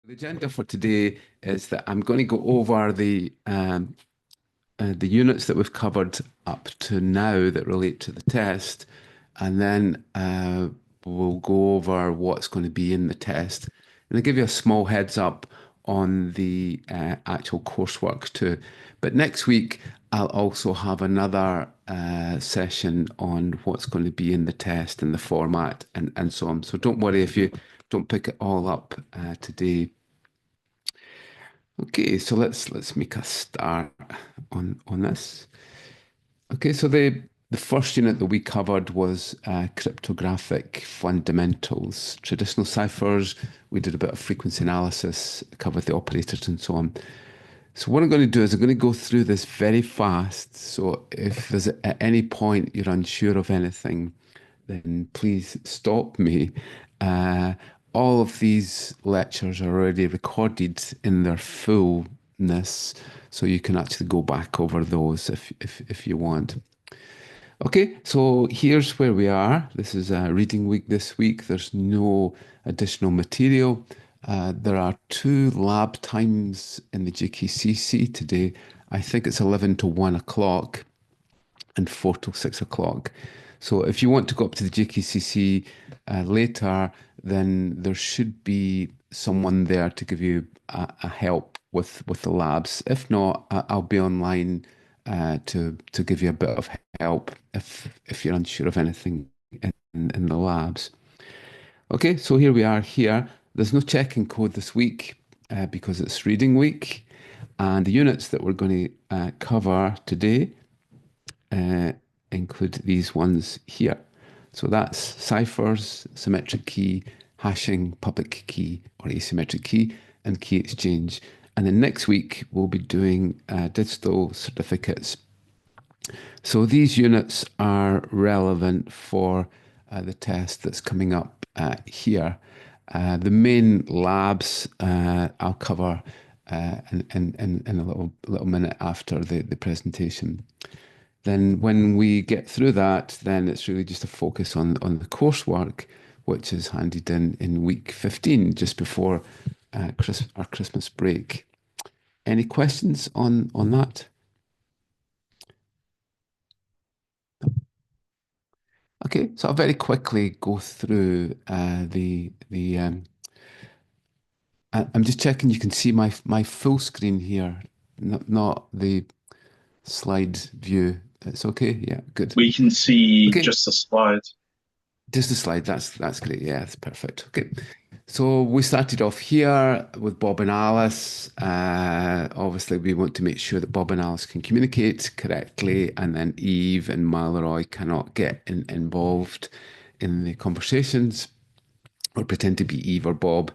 The agenda for today is that I'm going to go over the units that we've covered up to now that relate to the test, and then we'll go over what's going to be in the test. And I'll give you a small heads up on the actual coursework too. But next week, I'll also have another session on what's going to be in the test and the format and so on. So don't worry if you don't pick it all up today. Okay, so let's make a start on this. Okay, so the first unit that we covered was cryptographic fundamentals, traditional ciphers. We did a bit of frequency analysis, covered the operators and so on. So what I'm going to do is I'm going to go through this very fast. So if there's at any point you're unsure of anything, then please stop me. Uh, all of these lectures are already recorded in their fullness, so you can actually go back over those if you want. Okay, so here's where we are. This is a reading week this week. There's no additional material. There are two lab times in the GKCC today. I think it's 11 to 1 o'clock and 4 till 6 o'clock. So if you want to go up to the JKCC later, then there should be someone there to give you a help with the labs. If not, I'll be online to give you a bit of help if you're unsure of anything in the labs. Okay, so here we are here. There's no checking code this week because it's reading week. And the units that we're going to cover today include these ones here. So that's ciphers, symmetric key, hashing, public key or asymmetric key, and key exchange. And then next week, we'll be doing digital certificates. So these units are relevant for the test that's coming up here. The main labs I'll cover in a little minute after the presentation. Then when we get through that, then it's really just a focus on the coursework, which is handed in week 15, just before our Christmas break. Any questions on that? Okay, so I'll very quickly go through I'm just checking you can see my full screen here, not the slide view. It's okay? Yeah, good. We can see Okay. just a slide. Just a slide, that's great. Yeah, that's perfect. Okay. So we started off here with Bob and Alice. Obviously, we want to make sure that Bob and Alice can communicate correctly, and then Eve and Malroy cannot get involved in the conversations or pretend to be Eve or Bob.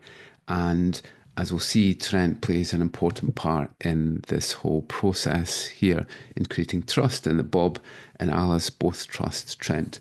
And as we'll see, Trent plays an important part in this whole process here in creating trust, and that Bob and Alice both trust Trent.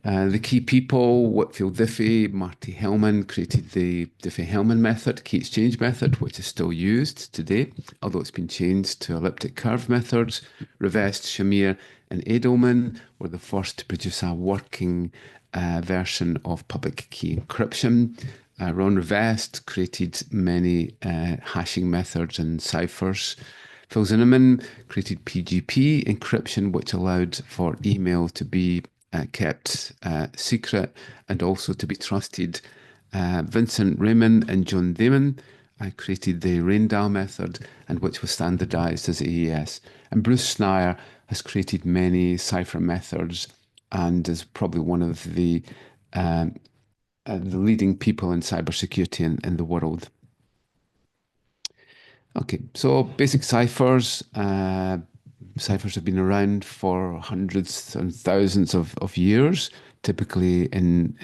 The key people, Whitfield Diffie, Marty Hellman created the Diffie-Hellman method, key exchange method, which is still used today, although it's been changed to elliptic curve methods. Revest, Shamir, and Edelman were the first to produce a working version of public key encryption. Ron Revest created many hashing methods and ciphers. Phil Zinnemann created PGP encryption, which allowed for email to be kept secret and also to be trusted. Vincent Raymond and John Damon created the Raindal method, and which was standardized as AES. And Bruce Schneier has created many cipher methods and is probably one of the leading people in cybersecurity in the world. Okay, so basic ciphers. Ciphers have been around for hundreds and thousands of years, typically in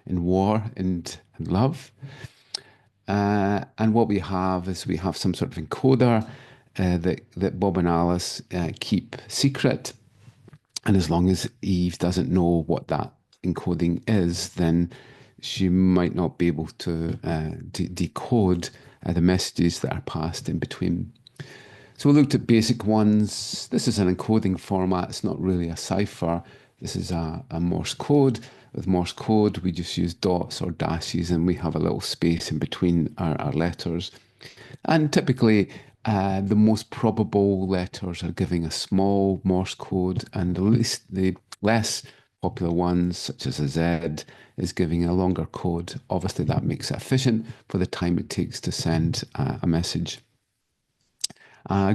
war and love. And what we have is we have some sort of encoder that Bob and Alice keep secret. And as long as Eve doesn't know what that encoding is, then she might not be able to decode the messages that are passed in between. So we looked at basic ones. This is an encoding format. It's not really a cipher. This is a Morse code. With Morse code, we just use dots or dashes and we have a little space in between our letters. And typically, the most probable letters are giving a small Morse code, and the less popular ones, such as a Z, is giving a longer code. Obviously, that makes it efficient for the time it takes to send a message.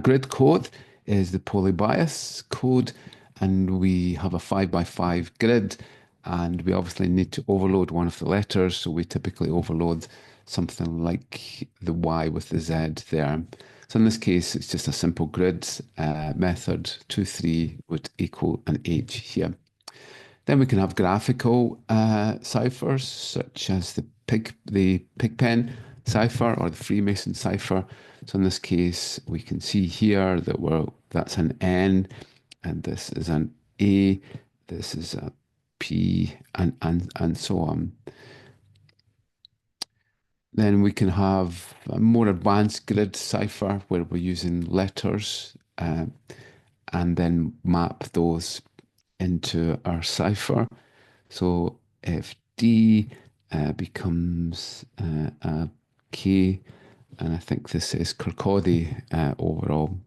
Grid code is the polybias code, and we have a 5 by 5 grid, and we obviously need to overload one of the letters, so we typically overload something like the Y with the Z there. So in this case, it's just a simple grid method. 2, 3 would equal an H here. Then we can have graphical ciphers, such as the Pigpen cipher or the Freemason cipher. So in this case, we can see here that that's an N, and this is an A, this is a P, and so on. Then we can have a more advanced grid cipher where we're using letters and then map those into our cipher. So if D becomes a K, and I think this is Kirkcaldy overall.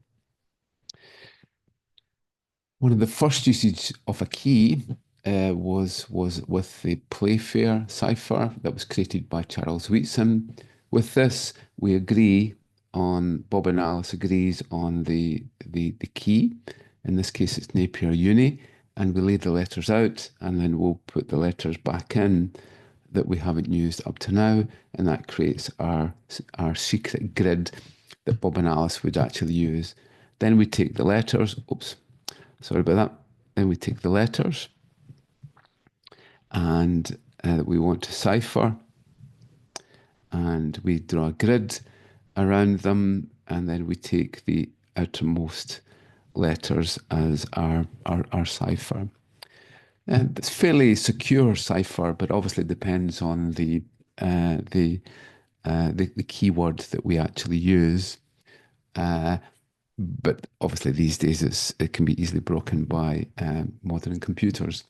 One of the first usage of a key was with the Playfair cipher that was created by Charles Wheatson. With this, we agree on, Bob and Alice agrees on the key. In this case, it's Napier Uni, and we lay the letters out, and then we'll put the letters back in that we haven't used up to now, and that creates our secret grid that Bob and Alice would actually use. Then we take the letters, oops, sorry about that. Then we take the letters and that we want to cipher, and we draw a grid around them, and then we take the outermost letters as our cipher. And it's fairly secure cipher, but obviously depends on the keyword that we actually use. But obviously these days it can be easily broken by modern computers.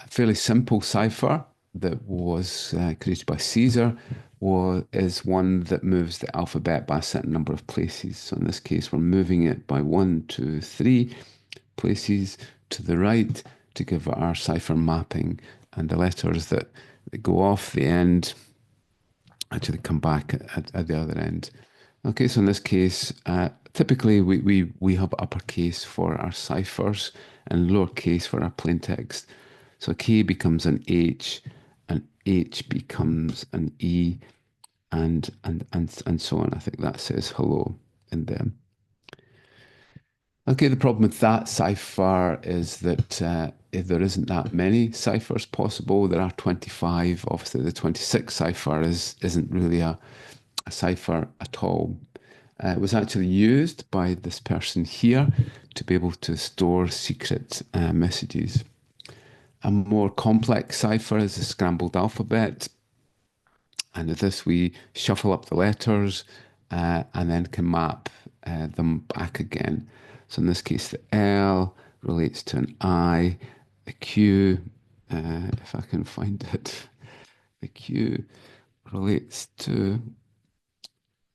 A fairly simple cipher that was created by Caesar is one that moves the alphabet by a certain number of places. So in this case, we're moving it by 1, 2, 3 places to the right to give our cipher mapping, and the letters that go off the end actually come back at the other end. Okay, so in this case, typically we have uppercase for our ciphers and lowercase for our plain text. So K becomes an H, and H becomes an E, and so on. I think that says hello in them. Okay, the problem with that cipher is that if there isn't that many ciphers possible, there are 25. Obviously, the 26 cipher isn't really a cipher at all. It was actually used by this person here to be able to store secret messages. A more complex cipher is a scrambled alphabet. And with this, we shuffle up the letters and then can map them back again. So in this case, the L relates to an I, the Q, if I can find it, the Q relates to,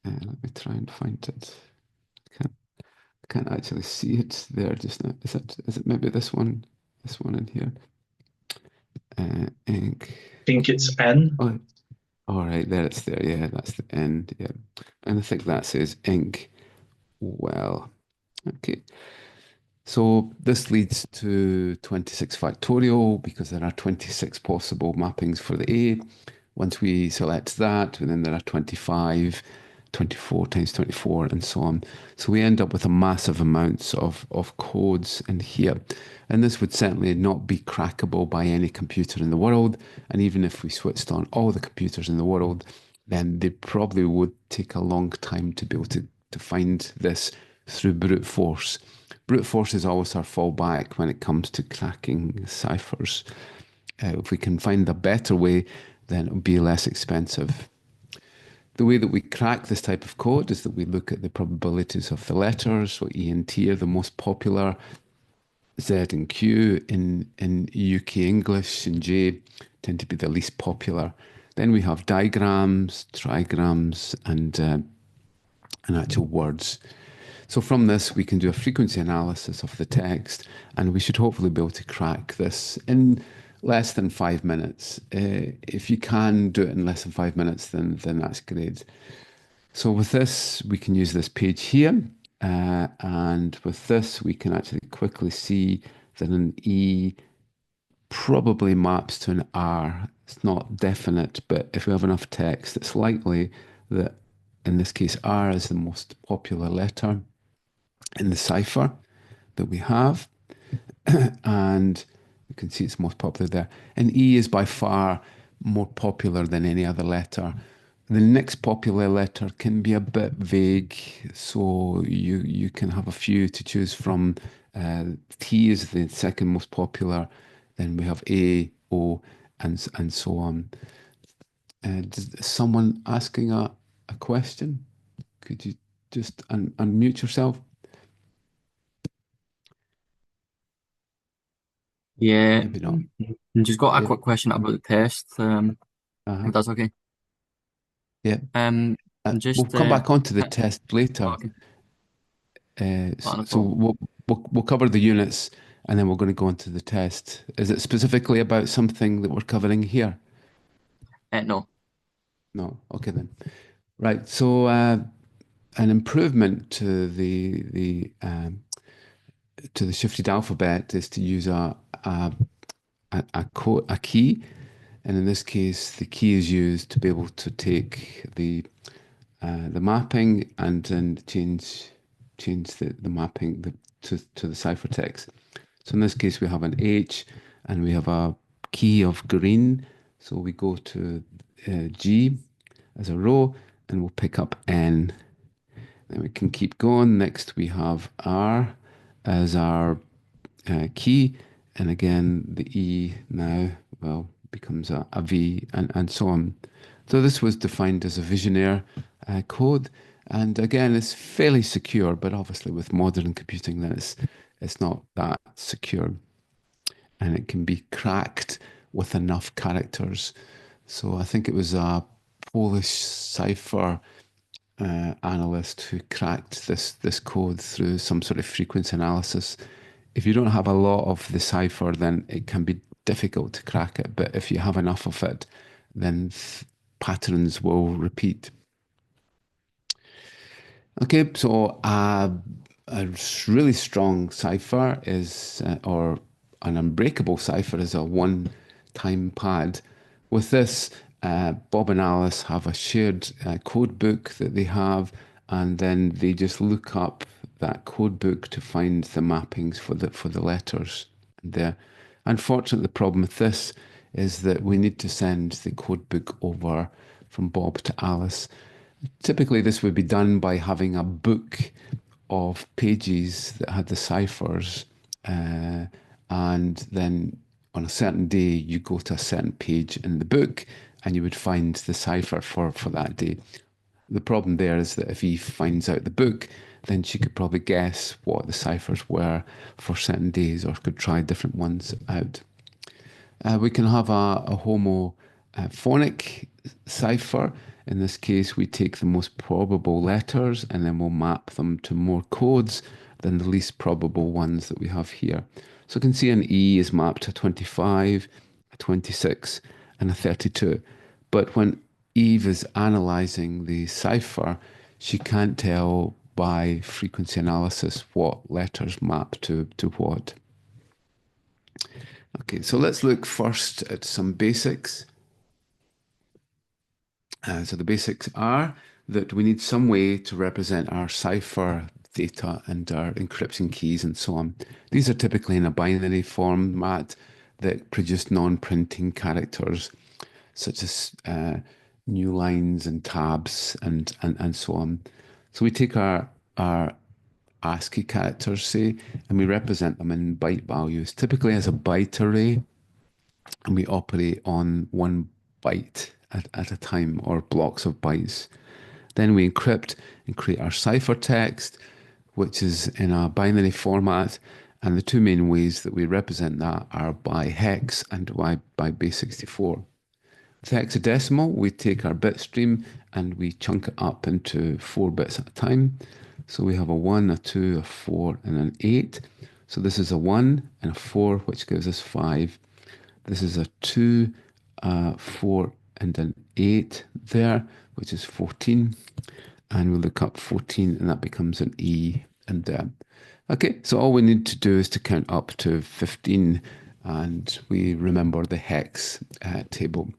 let me try and find it. I can't actually see it there just now. Is it maybe this one in here? Ink. I think it's N. Oh, all right, there it's there. Yeah, that's the end. Yeah, and I think that says ink. Well, okay. So this leads to 26 factorial because there are 26 possible mappings for the A. Once we select that, then there are 25, 24 times 24, and so on. So we end up with a massive amounts of codes in here. And this would certainly not be crackable by any computer in the world. And even if we switched on all the computers in the world, then they probably would take a long time to be able to find this through brute force. Brute force is always our fallback when it comes to cracking ciphers. If we can find a better way, then it'll be less expensive. The way that we crack this type of code is that we look at the probabilities of the letters. So E and T are the most popular. Z and Q. In UK English and J tend to be the least popular. Then we have digrams, trigrams, and actual words. So from this, we can do a frequency analysis of the text, and we should hopefully be able to crack this in less than 5 minutes. If you can do it in less than 5 minutes, then that's great. So with this, we can use this page here, and with this, we can actually quickly see that an E probably maps to an R. It's not definite, but if we have enough text, it's likely that in this case, R is the most popular letter in the cipher that we have. And you can see it's most popular there. And E is by far more popular than any other letter. The next popular letter can be a bit vague, so you can have a few to choose from. T is the second most popular. Then we have A, O, and so on. Is someone asking a question? Could you just unmute yourself? Yeah, Maybe not. just got a Yeah. quick question about the test, Uh-huh. if that's okay. Yeah. Um, We'll just come back onto the uh, test later. okay, So, not a so problem. we'll cover the units and then we're going to go into the test. Is it specifically about something that we're covering here? No, No. Okay then. Right. So an improvement to the shifted alphabet is to use a key, and in this case, the key is used to be able to take the mapping and then change the mapping to the ciphertext. So in this case, we have an H and we have a key of green. So we go to G as a row and we'll pick up N. Then we can keep going. Next, we have R as our key. And again, the E now, well, becomes a V and so on. So this was defined as a Visionaire code. And again, it's fairly secure, but obviously with modern computing, then it's not that secure. And it can be cracked with enough characters. So I think it was a Polish cipher analyst who cracked this code through some sort of frequency analysis. If you don't have a lot of the cipher, then it can be difficult to crack it. But if you have enough of it, then patterns will repeat. Okay, so a really strong cipher is, or an unbreakable cipher is a one-time pad. With this, Bob and Alice have a shared code book that they have, and then they just look up that code book to find the mappings for the letters. There. Unfortunately, the problem with this is that we need to send the code book over from Bob to Alice. Typically, this would be done by having a book of pages that had the ciphers, uh, and then on a certain day, you go to a certain page in the book and you would find the cipher for that day. The problem there is that if Eve finds out the book, then she could probably guess what the ciphers were for certain days or could try different ones out. We can have a homophonic cipher. In this case, we take the most probable letters and then we'll map them to more codes than the least probable ones that we have here. So you can see an E is mapped to 25, a 26, and a 32. But when Eve is analyzing the cipher, she can't tell by frequency analysis what letters map to what. Okay, so let's look first at some basics. So the basics are that we need some way to represent our cipher data and our encryption keys and so on. These are typically in a binary format that produce non-printing characters, such as new lines and tabs and so on. So we take our ASCII characters, say, and we represent them in byte values, typically as a byte array, and we operate on 1 byte at a time or blocks of bytes. Then we encrypt and create our ciphertext, which is in a binary format, And the two main ways that we represent that are by hex and by base 64. With hexadecimal, we take our bit stream and we chunk it up into 4 bits at a time. So we have a 1, a 2, a 4, and an 8. So this is a 1 and a 4, which gives us 5. This is a 2, a 4, and an 8 there, which is 14. And we look up 14, and that becomes an E and there. Okay, so all we need to do is to count up to 15, and we remember the hex table.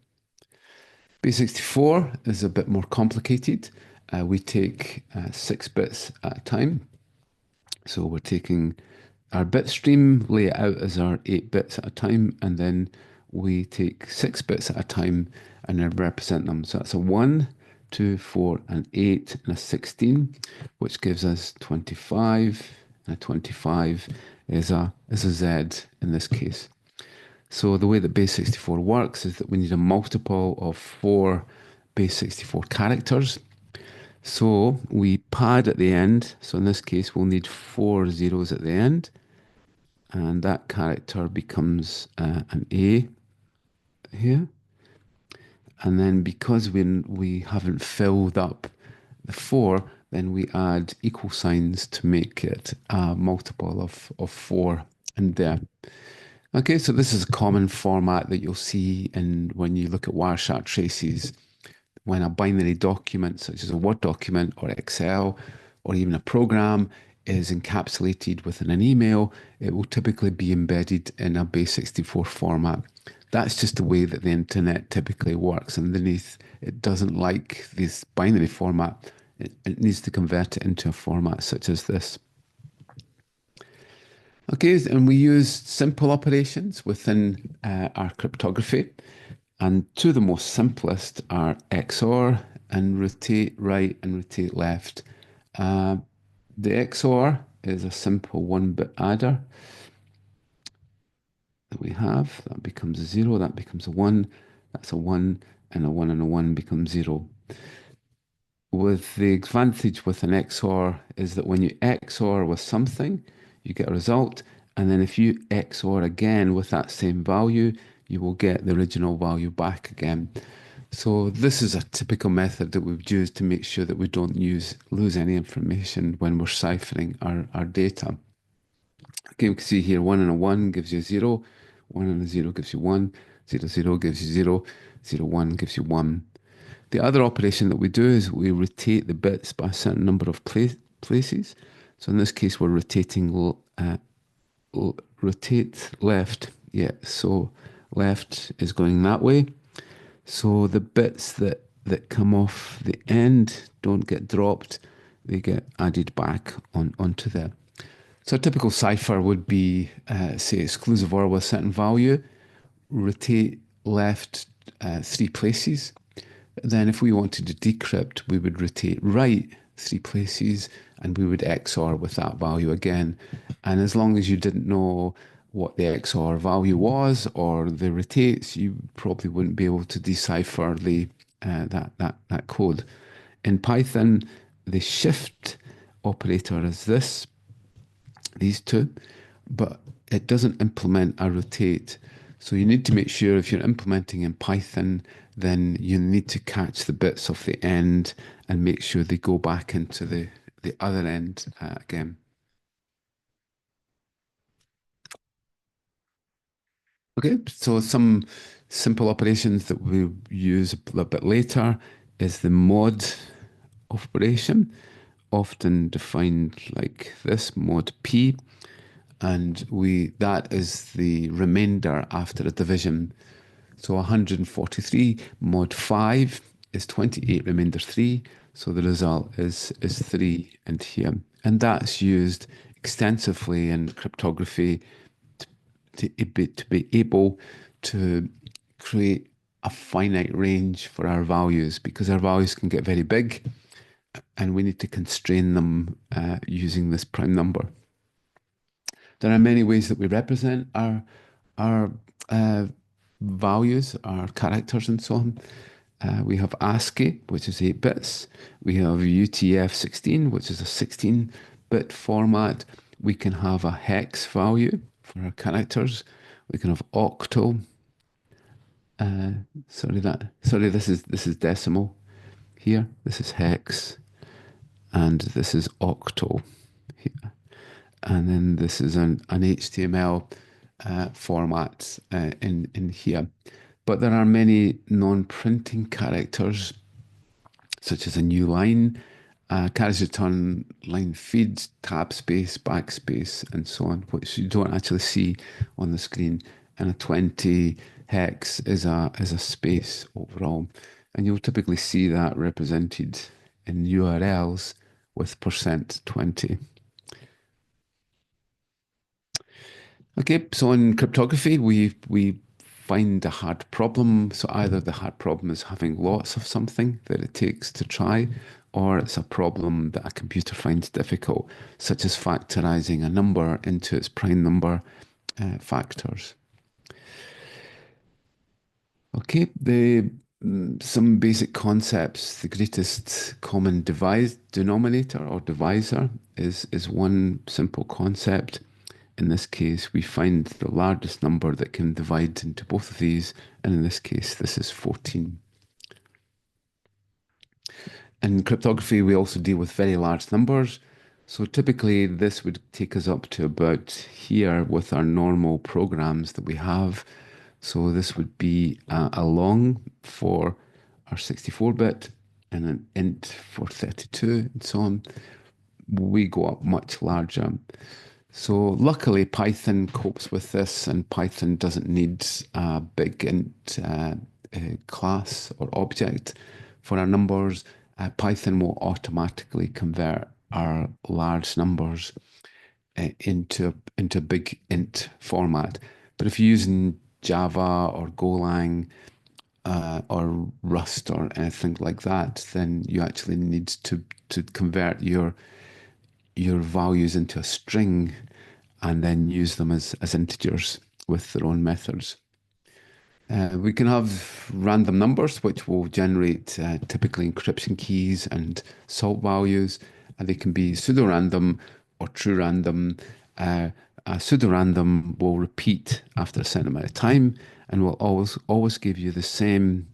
Base64 is a bit more complicated. We take 6 bits at a time. So we're taking our bit stream, lay it out as our 8 bits at a time, and then we take 6 bits at a time and then represent them. So that's a 1, 2, 4, and 8, and a 16, which gives us 25, and a 25 is a Z in this case. So the way that base 64 works is that we need a multiple of 4 base 64 characters. So we pad at the end. So in this case, we'll need 4 zeros at the end. And that character becomes an A here. And then because we haven't filled up the 4, then we add equal signs to make it a multiple of 4 in there. Okay, so this is a common format that you'll see when you look at Wireshark traces. When a binary document, such as a Word document or Excel, or even a program, is encapsulated within an email, it will typically be embedded in a base 64 format. That's just the way that the internet typically works. Underneath, it doesn't like this binary format. It needs to convert it into a format such as this. Okay, and we use simple operations within our cryptography. And two of the most simplest are XOR and rotate right and rotate left. The XOR is a simple 1-bit adder that we have. That becomes a 0, that becomes a 1, that's a 1, and a 1 and a 1 becomes 0. With the advantage with an XOR is that when you XOR with something, you get a result, and then if you XOR again with that same value, you will get the original value back again. So this is a typical method that we've used to make sure that we don't lose any information when we're ciphering our data. Okay, we can see here 1 and a 1 gives you 0, 1 and a 0 gives you 1, 0, 0 gives you 0, 0, 1 gives you 1. The other operation that we do is we rotate the bits by a certain number of places. So in this case, we're rotating rotate left. Yeah, so left is going that way. So the bits that come off the end don't get dropped. They get added back onto there. So a typical cipher would be, say, exclusive OR with a certain value, rotate left 3 places. Then if we wanted to decrypt, we would rotate right 3 places and we would XOR with that value again. And as long as you didn't know what the XOR value was or the rotates, you probably wouldn't be able to decipher that code. In Python, the shift operator is these two, but it doesn't implement a rotate. So you need to make sure if you're implementing in Python, then you need to catch the bits off the end and make sure they go back into the other end again. Okay, so some simple operations that we use a little bit later is the mod operation, often defined like this, mod P, and that is the remainder after a division. So 143 mod 5 is 28 remainder 3, so the result is 3 in here. And that's used extensively in cryptography to be able to create a finite range for our values, because our values can get very big and we need to constrain them using this prime number. There are many ways that we represent our values, our characters and so on. We have ASCII, which is 8 bits. We have UTF-16, which is a 16-bit format. we can have a hex value for our characters. We can have octal. Sorry, this is decimal here. This is hex, and this is octal here. And then this is an HTML format in here. But there are many non-printing characters, such as a new line, character return, line feeds, tab space, backspace, and so on, which you don't actually see on the screen. And a 20 hex is a space overall. And you'll typically see that represented in URLs with %20. Okay, so in cryptography, we find a hard problem. So either the hard problem is having lots of something that it takes to try, or it's a problem that a computer finds difficult, such as factorizing a number into its prime number factors. Okay, some basic concepts. The greatest common denominator or divisor is one simple concept. In this case, we find the largest number that can divide into both of these, and in this case, this is 14. In cryptography, we also deal with very large numbers. So typically, this would take us up to about here with our normal programs that we have. So this would be a long for our 64-bit and an int for 32 and so on. We go up much larger. So luckily Python copes with this, and Python doesn't need a big int class or object for our numbers. Python will automatically convert our large numbers into big int format. But if you're using Java or Golang or Rust or anything like that, then you actually need to convert your values into a string and then use them as integers with their own methods. We can have random numbers, which will generate typically encryption keys and salt values. And they can be pseudo-random or true random. A pseudo-random will repeat after a certain amount of time and will always give you the same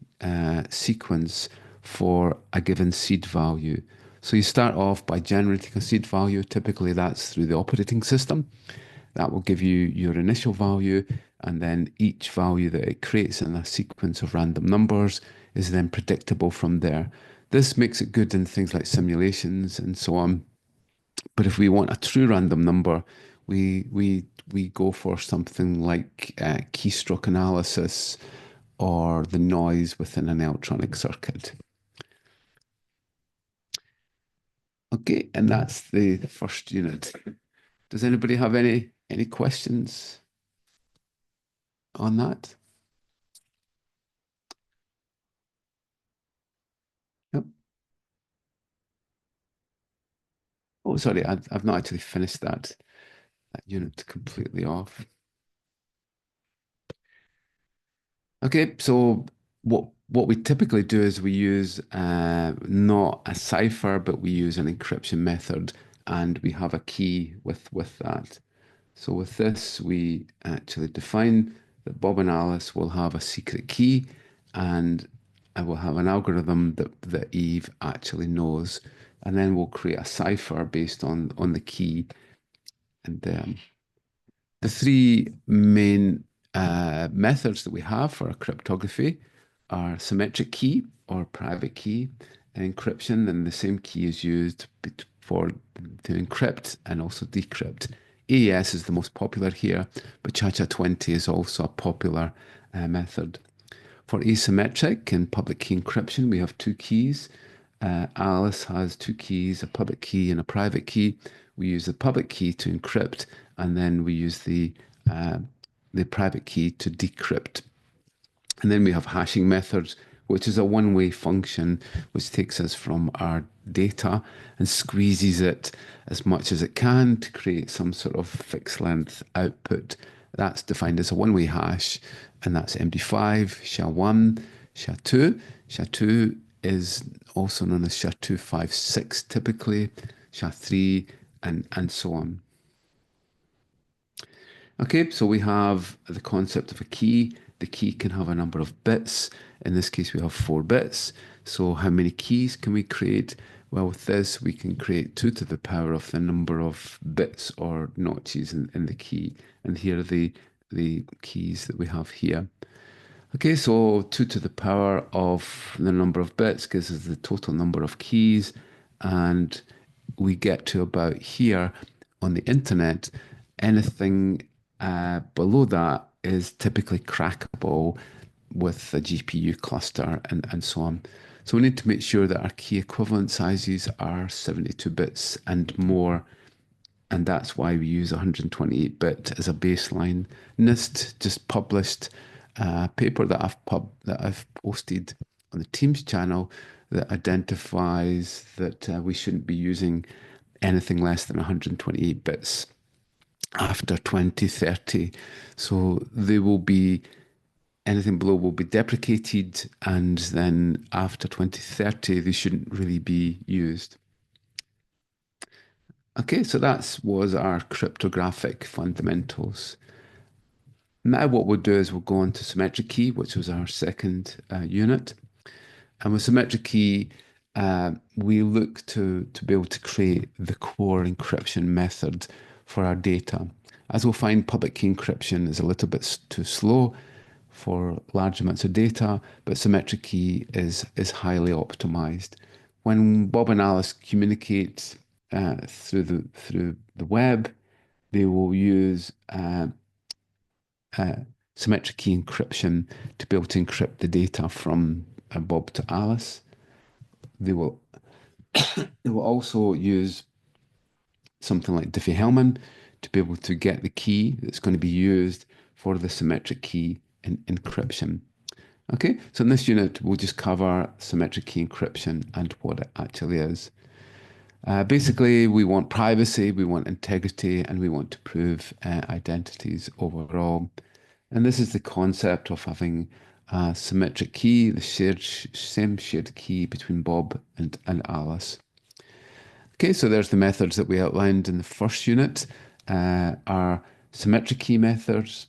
sequence for a given seed value. So you start off by generating a seed value. Typically, that's through the operating system. That will give you your initial value, and then each value that it creates in a sequence of random numbers is then predictable from there. This makes it good in things like simulations and so on. But if we want a true random number, we go for something like keystroke analysis or the noise within an electronic circuit. Okay, and that's the first unit. Does anybody have any questions on that? Yep. Oh, sorry, I've not actually finished that unit completely off. Okay, so what we typically do is we use not a cipher, but we use an encryption method, and we have a key with that. So with this, we actually define that Bob and Alice will have a secret key, and I will have an algorithm that Eve actually knows, and then we'll create a cipher based on the key. And the three main methods that we have for cryptography are symmetric key or private key and encryption, and the same key is used to encrypt and also decrypt. AES is the most popular here, but Cha-Cha-20 is also a popular method. For asymmetric and public key encryption, we have two keys. Alice has two keys, a public key and a private key. We use the public key to encrypt, and then we use the private key to decrypt. And then we have hashing methods, which is a one-way function which takes us from our data and squeezes it as much as it can to create some sort of fixed length output. That's defined as a one-way hash, and that's MD5, SHA-1, SHA-2. SHA-2 is also known as SHA-256 typically, SHA-3, and so on. Okay, so we have the concept of a key. The key can have a number of bits. In this case, we have 4 bits. So how many keys can we create? Well, with this, we can create 2 to the power of the number of bits or notches in the key. And here are the keys that we have here. Okay, so 2 to the power of the number of bits gives us the total number of keys, and we get to about here on the internet. Anything below that is typically crackable with a GPU cluster and so on. So we need to make sure that our key equivalent sizes are 72 bits and more, and that's why we use 128-bit as a baseline. NIST just published a paper that I've posted on the Teams channel that identifies that we shouldn't be using anything less than 128 bits after 2030. So they will be anything below will be deprecated, and then after 2030 they shouldn't really be used. Okay, so that was our cryptographic fundamentals. Now what we'll do is we'll go on to symmetric key, which was our second unit. And with symmetric key, we look to be able to create the core encryption method for our data. As we'll find, public key encryption is a little bit too slow for large amounts of data, but symmetric key is highly optimized. When Bob and Alice communicate through the web, they will use symmetric key encryption to be able to encrypt the data from Bob to Alice. They will they will also use something like Diffie-Hellman to be able to get the key that's going to be used for the symmetric key encryption. Okay, so in this unit, we'll just cover symmetric key encryption and what it actually is. Basically, we want privacy, we want integrity, and we want to prove identities overall. And this is the concept of having a symmetric key, the same shared key between Bob and Alice. Okay, so there's the methods that we outlined in the first unit. Our symmetric key methods,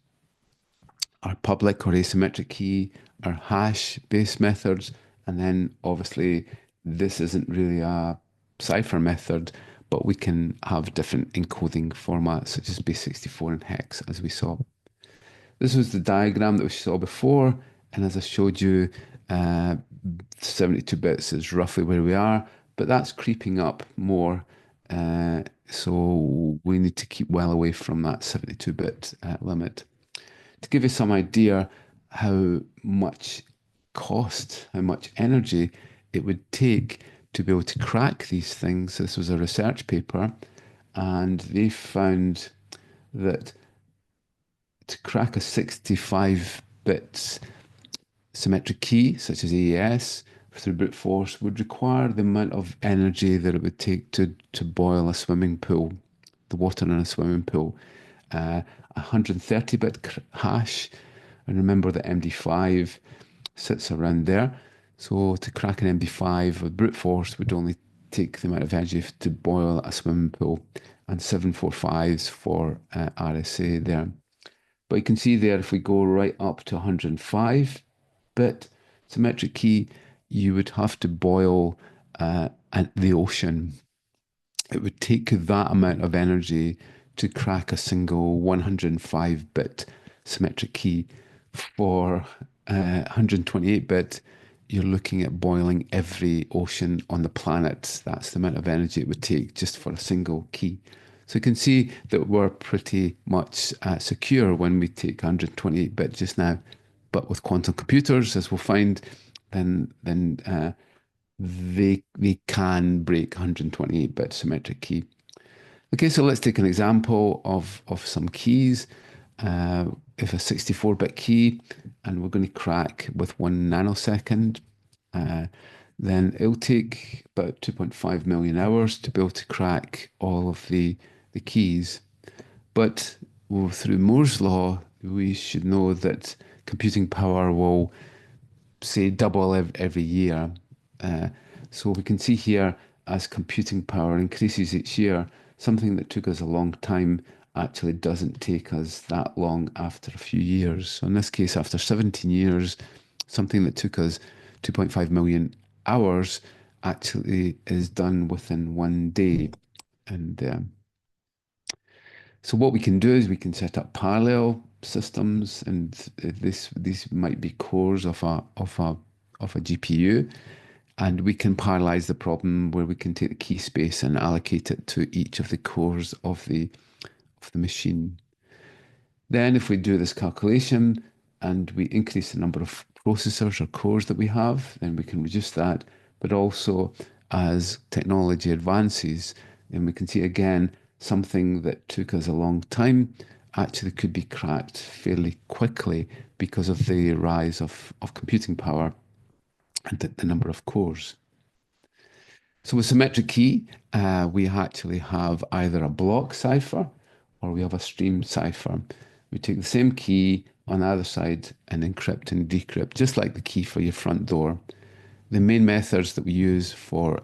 our public or asymmetric key, our hash-based methods, and then obviously this isn't really a cipher method, but we can have different encoding formats such as base64 and hex, as we saw. This was the diagram that we saw before, and as I showed you, 72 bits is roughly where we are, but that's creeping up more, so we need to keep well away from that 72-bit limit. To give you some idea how much cost, how much energy it would take to be able to crack these things, this was a research paper, and they found that to crack a 65 bits symmetric key, such as AES, through brute force, would require the amount of energy that it would take to boil a swimming pool, the water in a swimming pool. 130-bit hash, and remember that MD5 sits around there. So to crack an MD5 with brute force would only take the amount of energy to boil a swimming pool, and 745s for RSA there. But you can see there, if we go right up to 105-bit symmetric key, you would have to boil the ocean. It would take that amount of energy to crack a single 105-bit symmetric key. For 128-bit, you're looking at boiling every ocean on the planet. That's the amount of energy it would take just for a single key. So you can see that we're pretty much secure when we take 128-bit just now. But with quantum computers, as we'll find, then they can break 128-bit symmetric key. Okay, so let's take an example of some keys. If a 64-bit key, and we're going to crack with 1 nanosecond, then it'll take about 2.5 million hours to be able to crack all of the keys. But through Moore's law, we should know that computing power will, say, double every year. So we can see here, as computing power increases each year, something that took us a long time actually doesn't take us that long after a few years. So in this case, after 17 years, something that took us 2.5 million hours actually is done within 1 day. And so what we can do is we can set up parallel systems, and these might be cores of a GPU, and we can parallelize the problem where we can take the key space and allocate it to each of the cores of the machine. Then if we do this calculation and we increase the number of processors or cores that we have, then we can reduce that. But also as technology advances, then we can see again something that took us a long time actually could be cracked fairly quickly because of the rise of computing power and the number of cores. So with symmetric key, we actually have either a block cipher or we have a stream cipher. We take the same key on either side and encrypt and decrypt, just like the key for your front door. The main methods that we use for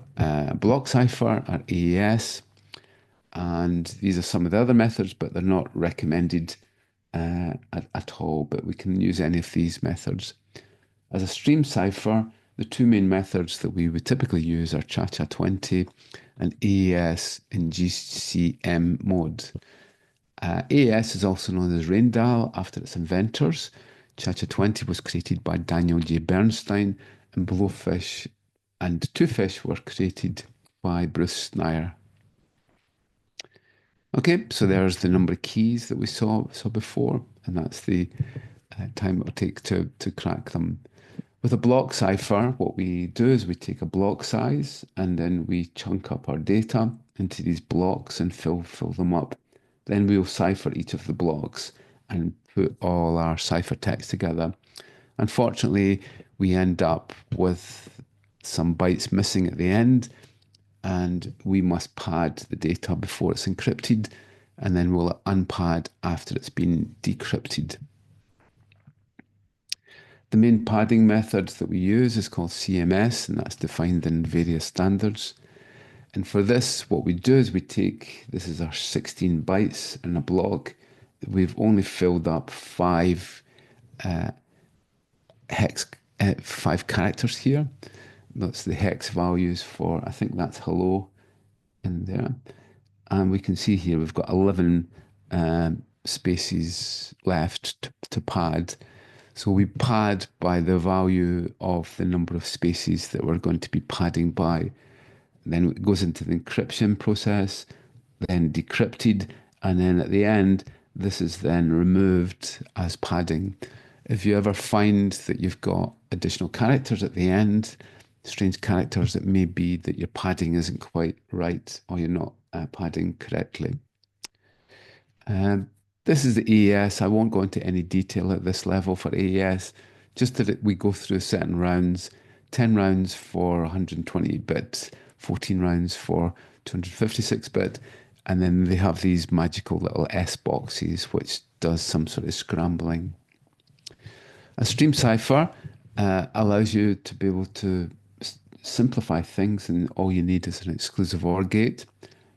block cipher are AES, and these are some of the other methods, but they're not recommended at all, but we can use any of these methods. As a stream cipher, the two main methods that we would typically use are CHA-20 and AES in GCM mode. AES is also known as rain dial after its inventors. CHA-20 was created by Daniel J. Bernstein, and Blowfish and Twofish were created by Bruce Schneier. Okay, so there's the number of keys that we saw before, and that's the time it will take to crack them. With a block cipher, what we do is we take a block size and then we chunk up our data into these blocks and fill them up. Then we'll cipher each of the blocks and put all our ciphertext together. Unfortunately, we end up with some bytes missing at the end, and we must pad the data before it's encrypted, and then we'll unpad after it's been decrypted. The main padding method that we use is called CMS, and that's defined in various standards. And for this, what we do is we take, this is our 16 bytes in a block. We've only filled up five characters here. That's the hex values for, I think that's hello in there. And we can see here we've got 11 spaces left to pad. So we pad by the value of the number of spaces that we're going to be padding by. Then it goes into the encryption process, then decrypted, and then at the end, this is then removed as padding. If you ever find that you've got additional characters at the end, strange characters, it may be that your padding isn't quite right or you're not padding correctly. This is the AES. I won't go into any detail at this level for AES, just that we go through certain rounds, 10 rounds for 128-bit, 14 rounds for 256-bit, and then they have these magical little S boxes, which does some sort of scrambling. A stream cipher allows you to be able to simplify things, and all you need is an exclusive OR gate.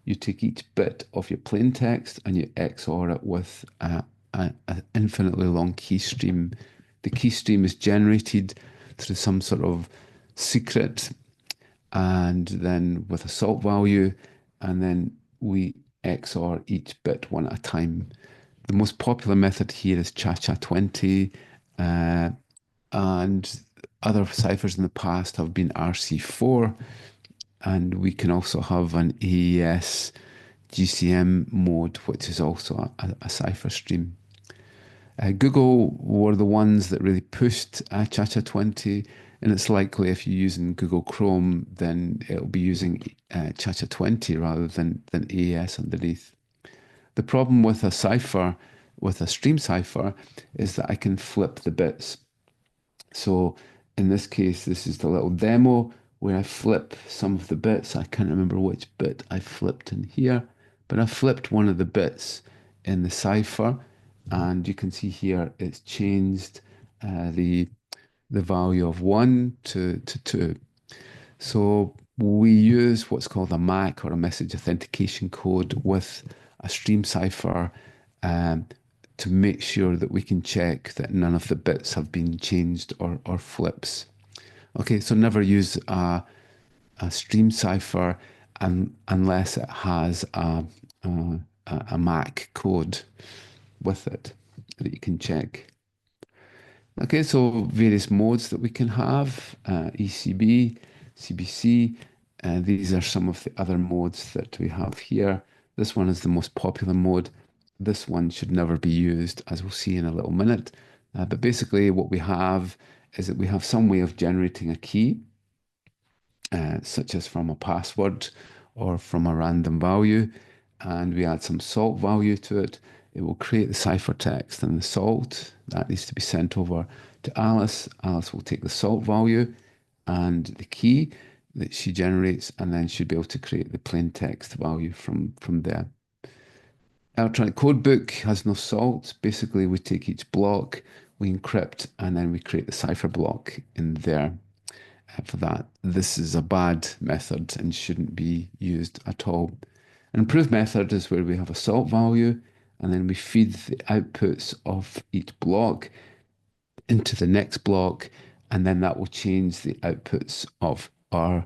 You take each bit of your plain text and you XOR it with an infinitely long key stream. The key stream is generated through some sort of secret and then with a salt value, and then we XOR each bit one at a time. The most popular method here is CHA-20, and other ciphers in the past have been RC4, and we can also have an AES GCM mode, which is also a cipher stream. Google were the ones that really pushed CHA-20, and it's likely if you're using Google Chrome, then it'll be using CHA-20 rather than AES underneath. The problem with a cipher, with a stream cipher, is that I can flip the bits. So in this case, this is the little demo where I flip some of the bits. I can't remember which bit I flipped in here, but I flipped one of the bits in the cipher, and you can see here it's changed the value of 1 to 2. So we use what's called a MAC, or a message authentication code, with a stream cipher to make sure that we can check that none of the bits have been changed or flips. Okay, so never use a stream cipher unless it has a MAC code with it that you can check. Okay, so various modes that we can have, ECB, CBC. These are some of the other modes that we have here. This one is the most popular mode. This one should never be used, as we'll see in a little minute. But basically what we have is that we have some way of generating a key, such as from a password or from a random value, and we add some salt value to it. It will create the ciphertext, and the salt that needs to be sent over to Alice. Alice will take the salt value and the key that she generates, and then she'll be able to create the plain text value from there. Electronic code book has no salt. Basically, we take each block, we encrypt, and then we create the cipher block in there. For that, this is a bad method and shouldn't be used at all. An improved method is where we have a salt value, and then we feed the outputs of each block into the next block, and then that will change the outputs of our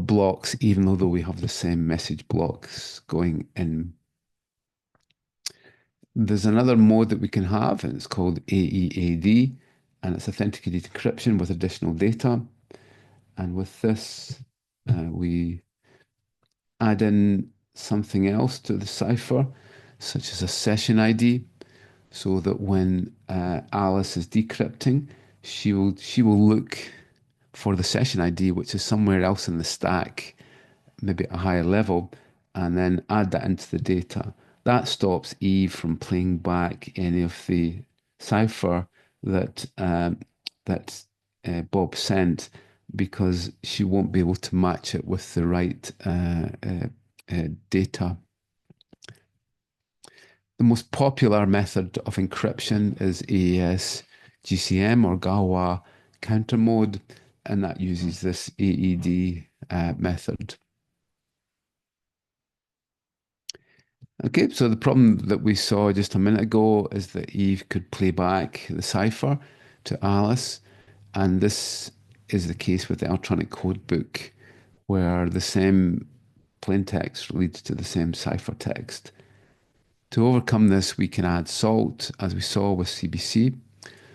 blocks, even though we have the same message blocks going in. There's another mode that we can have, and it's called AEAD, and it's authenticated encryption with additional data. And with this, we add in something else to the cipher, such as a session ID, so that when Alice is decrypting, she will look for the session ID, which is somewhere else in the stack, maybe at a higher level, and then add that into the data. That stops Eve from playing back any of the cipher that Bob sent, because she won't be able to match it with the right data. The most popular method of encryption is AES GCM or Galois counter mode, and that uses this AED method. Okay, so the problem that we saw just a minute ago is that Eve could play back the cipher to Alice, and this is the case with the electronic code book, where the same plaintext leads to the same ciphertext. To overcome this, we can add salt, as we saw with CBC.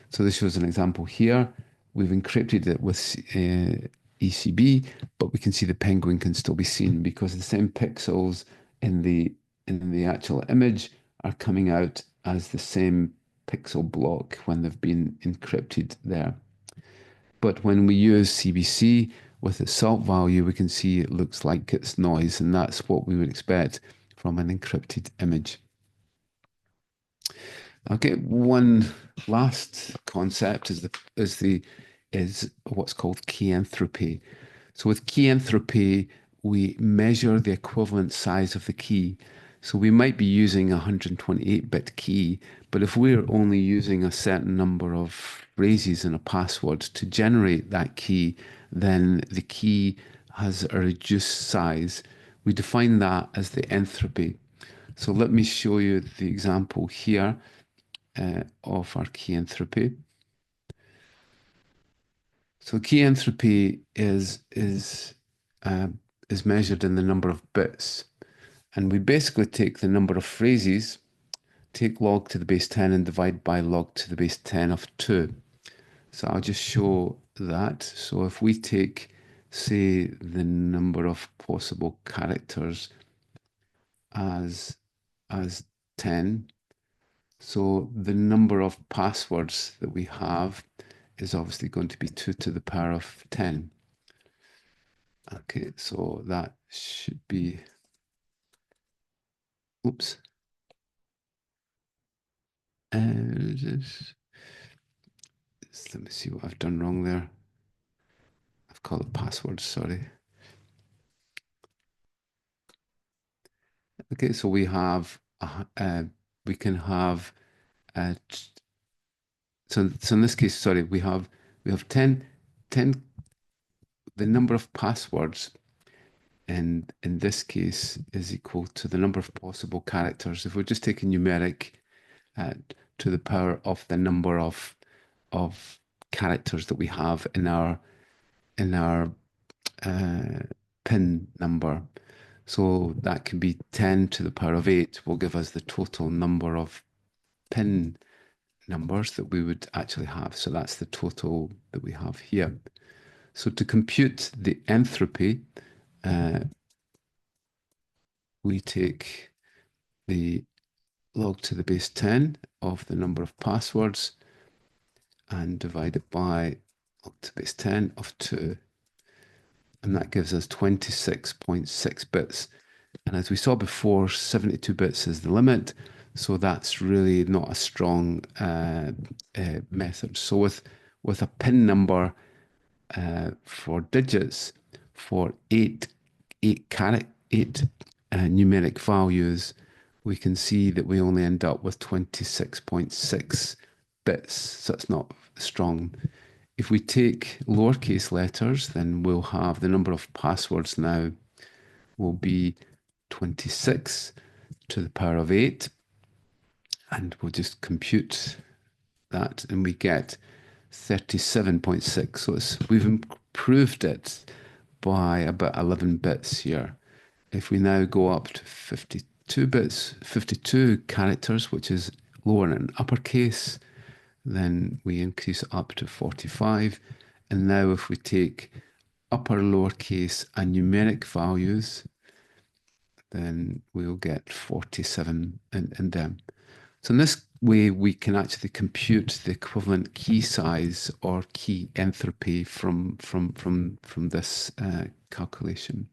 So this shows an example here. We've encrypted it with ECB, but we can see the penguin can still be seen because the same pixels in the actual image are coming out as the same pixel block when they've been encrypted there. But when we use CBC with its salt value, we can see it looks like it's noise, and that's what we would expect from an encrypted image. Okay, one last concept is what's called key entropy. So with key entropy, we measure the equivalent size of the key. So we might be using a 128-bit key, but if we're only using a certain number of phrases in a password to generate that key, then the key has a reduced size. We define that as the entropy. So let me show you the example here of our key entropy. So key entropy is measured in the number of bits, and we basically take the number of phrases, take log to the base 10 and divide by log to the base 10 of 2. So I'll just show that. So if we take, say, the number of possible characters as 10, so the number of passwords that we have is obviously going to be 2 to the power of 10. Okay, so that should be, oops. Let me see what I've done wrong there. I've called it passwords, sorry. Okay, so we have, we can have, so in this case, sorry, we have 10, the number of passwords in this case is equal to the number of possible characters. If we're just taking numeric to the power of the number of characters that we have in our pin number. So that can be 10 to the power of 8 will give us the total number of pin numbers that we would actually have. So that's the total that we have here. So to compute the entropy, we take the log to the base 10 of the number of passwords and divide it by log to the base 10 of 2. And that gives us 26.6 bits. And as we saw before, 72 bits is the limit. So that's really not a strong method. So with a pin number for digits for eight numeric values, we can see that we only end up with 26.6 bits. So it's not strong. If we take lowercase letters, then we'll have the number of passwords now will be 26 to the power of 8. And we'll just compute that and we get 37.6. So we've improved it by about 11 bits here. If we now go up to 52 bits, 52 characters, which is lower and uppercase, then we increase it up to 45. And now if we take upper, lowercase, and numeric values, then we'll get 47 in them. So in this way, we can actually compute the equivalent key size or key entropy from this calculation.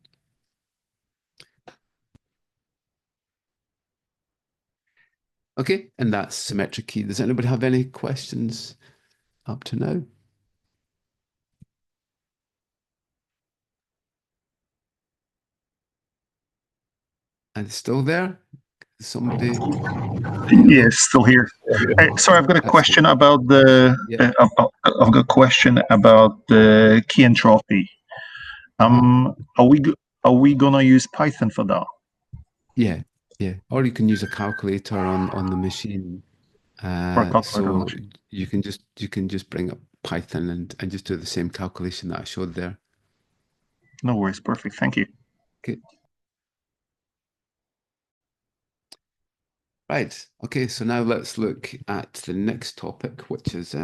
Okay, and that's symmetric key. Does anybody have any questions up to now? And it's still there? Somebody? Yes, still here. Sorry, I've got a question about the. Yeah. I've got a question about the key entropy. Are we gonna use Python for that? Yeah, yeah. Or you can use a calculator on the machine. So you can just bring up Python and just do the same calculation that I showed there. No worries, perfect. Thank you. Okay. Right. Okay. So now let's look at the next topic, which is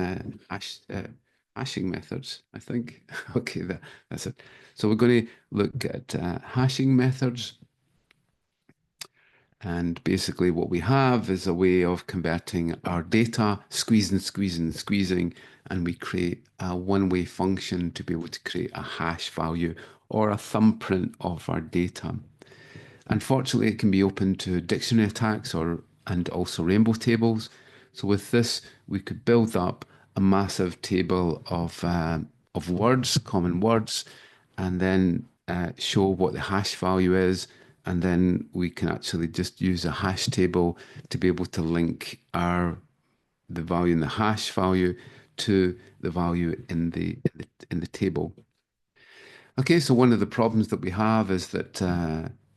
hashing methods, I think. Okay, that's it. So we're going to look at hashing methods. And basically what we have is a way of converting our data, squeezing, and we create a one-way function to be able to create a hash value or a thumbprint of our data. Unfortunately, it can be open to dictionary attacks and also rainbow tables. So with this, we could build up a massive table of words, common words, and then show what the hash value is. And then we can actually just use a hash table to be able to link the value in the hash value to the value in the table. Okay, so one of the problems that we have is that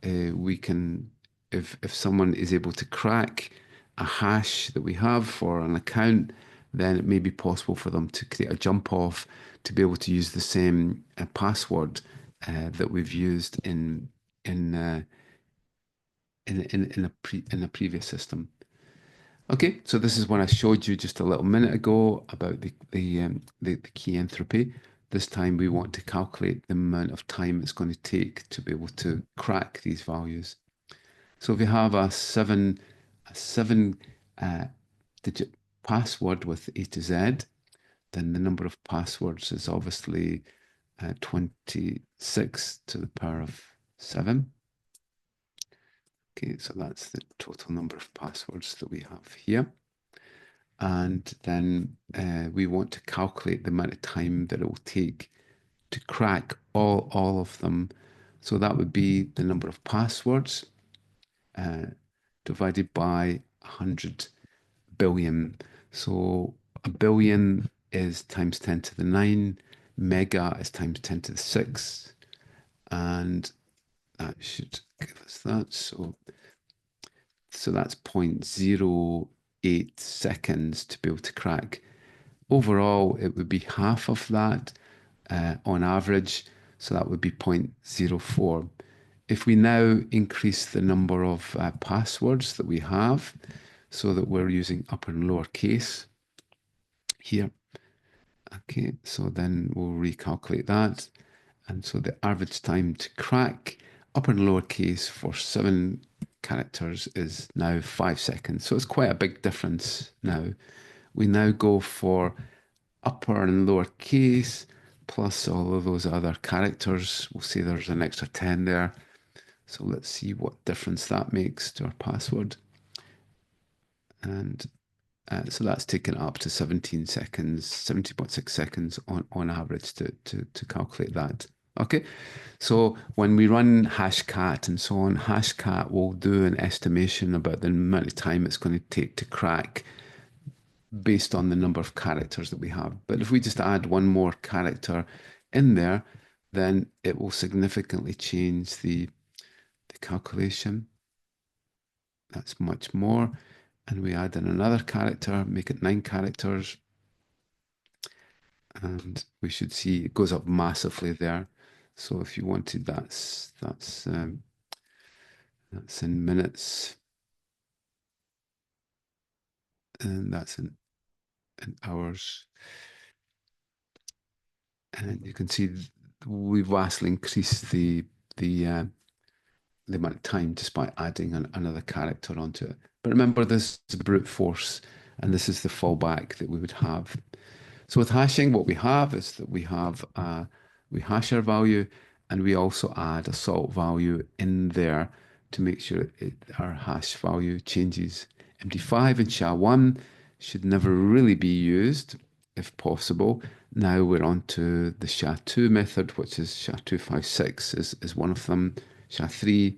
we can, if someone is able to crack a hash that we have for an account, then it may be possible for them to create a jump off to be able to use the same password that we've used in a previous system. Okay, so this is what I showed you just a little minute ago about the key entropy. This time we want to calculate the amount of time it's going to take to be able to crack these values. So if you have a seven digit password with A to Z, then the number of passwords is obviously 26 to the power of 7. Okay, so that's the total number of passwords that we have here. And then we want to calculate the amount of time that it will take to crack all of them. So that would be the number of passwords divided by 100 billion. So a billion is times 10 to the 9, mega is times 10 to the 6, and that should give us that. So that's 0.08 seconds to be able to crack. Overall, it would be half of that on average, so that would be 0.04. If we now increase the number of passwords that we have, so that we're using upper and lower case here. Okay, so then we'll recalculate that. And so the average time to crack upper and lower case for 7 characters is now 5 seconds. So it's quite a big difference now. We now go for upper and lower case plus all of those other characters. We'll say there's an extra 10 there. So let's see what difference that makes to our password. And so that's taken up to 17 seconds, 17.6 seconds on average to calculate that. Okay, so when we run hashcat and so on, hashcat will do an estimation about the amount of time it's going to take to crack based on the number of characters that we have. But if we just add one more character in there, then it will significantly change the calculation. That's much more. And we add in another character, make it 9 characters. And we should see it goes up massively there. So if you wanted, that's in minutes, and that's in hours. And you can see we've vastly increased the amount of time just by adding another character onto it. But remember, this is brute force, and this is the fallback that we would have. So with hashing, what we have is that we hash our value, and we also add a salt value in there to make sure our hash value changes. MD5 and SHA-1 should never really be used, if possible. Now we're on to the SHA-2 method, which is SHA-256 is one of them. SHA-3,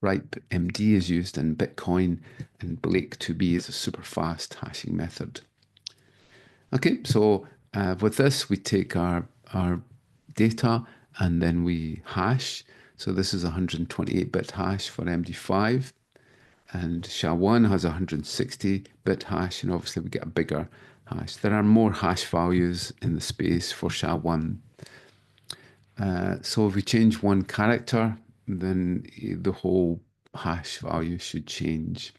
RIPE MD is used in Bitcoin, and Blake2B is a super fast hashing method. Okay, so with this, we take our data and then we hash. So this is a 128-bit hash for MD5, and SHA-1 has a 160-bit hash, and obviously we get a bigger hash. There are more hash values in the space for SHA-1. So if we change one character, then the whole hash value should change.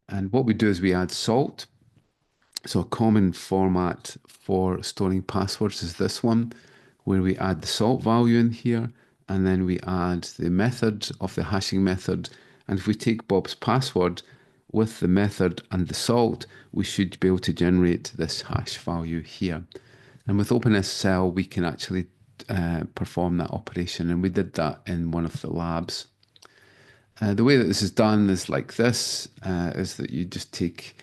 And what we do is we add salt. So a common format for storing passwords is this one, where we add the salt value in here, and then we add the method of the hashing method. And if we take Bob's password with the method and the salt, we should be able to generate this hash value here. And with OpenSSL, we can actually perform that operation, and we did that in one of the labs. The way that this is done is like this, is that you just take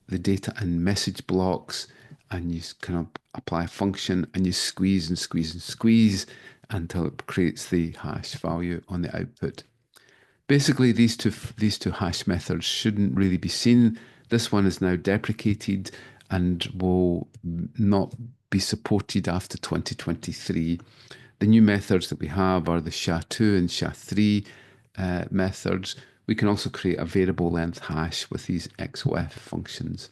the data in message blocks, and you kind of apply a function, and you squeeze and squeeze and squeeze until it creates the hash value on the output. Basically, these two hash methods shouldn't really be seen. This one is now deprecated and will not be supported after 2023. The new methods that we have are the SHA-2 and SHA-3 methods. We can also create a variable length hash with these XOF functions.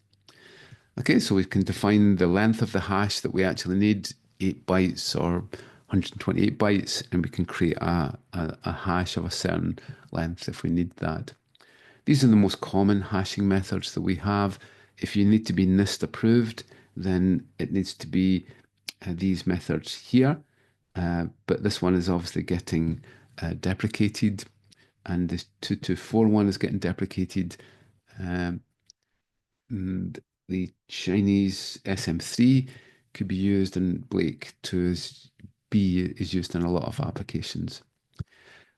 Okay, so we can define the length of the hash that we actually need, 8 bytes or 128 bytes, and we can create a hash of a certain length if we need that. These are the most common hashing methods that we have. If you need to be NIST approved, then it needs to be these methods here. But this one is obviously getting deprecated, and this 2241 is getting deprecated. And the Chinese SM3 could be used, and Blake2B is used in a lot of applications.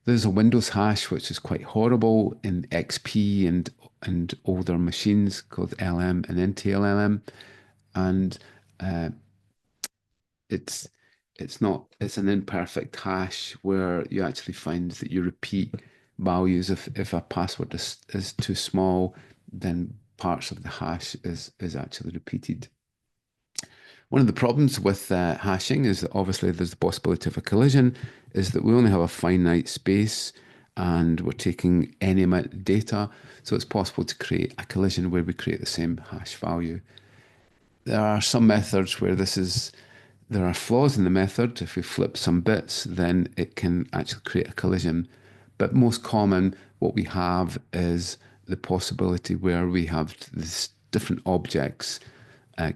There's a Windows hash which is quite horrible in XP and older machines called LM and NTLM, and it's an imperfect hash where you actually find that you repeat values. If a password is too small, then parts of the hash is actually repeated. One of the problems with hashing is that obviously there's the possibility of a collision, is that we only have a finite space and we're taking any amount of data. So it's possible to create a collision where we create the same hash value. There are some methods where there are flaws in the method. If we flip some bits, then it can actually create a collision. But most common, what we have is the possibility where we have these different objects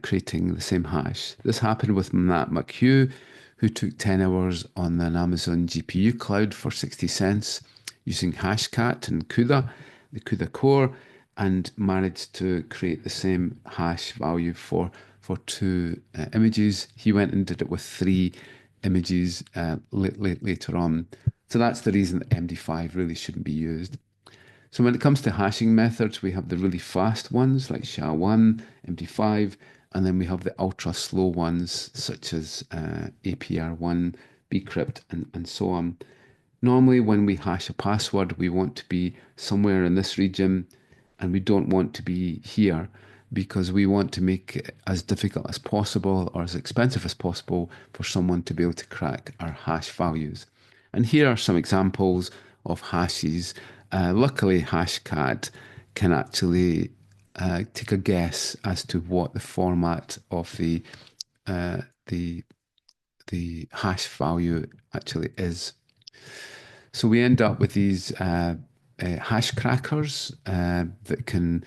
creating the same hash. This happened with Nat McHugh, who took 10 hours on an Amazon GPU cloud for 60 cents using Hashcat and CUDA, the CUDA core, and managed to create the same hash value for two images. He went and did it with 3 images later on. So that's the reason that MD5 really shouldn't be used. So when it comes to hashing methods, we have the really fast ones like SHA-1, MD5, and then we have the ultra slow ones such as APR1, bcrypt, and so on. Normally when we hash a password, we want to be somewhere in this region, and we don't want to be here because we want to make it as difficult as possible or as expensive as possible for someone to be able to crack our hash values. And here are some examples of hashes. Luckily, Hashcat can actually take a guess as to what the format of the hash value actually is. So we end up with these hash crackers that can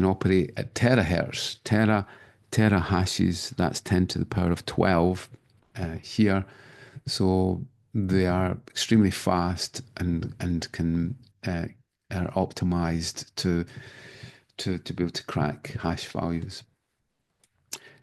operate at terahertz. Tera hashes, that's 10 to the power of 12 here. So they are extremely fast and can are optimized to be able to crack hash values.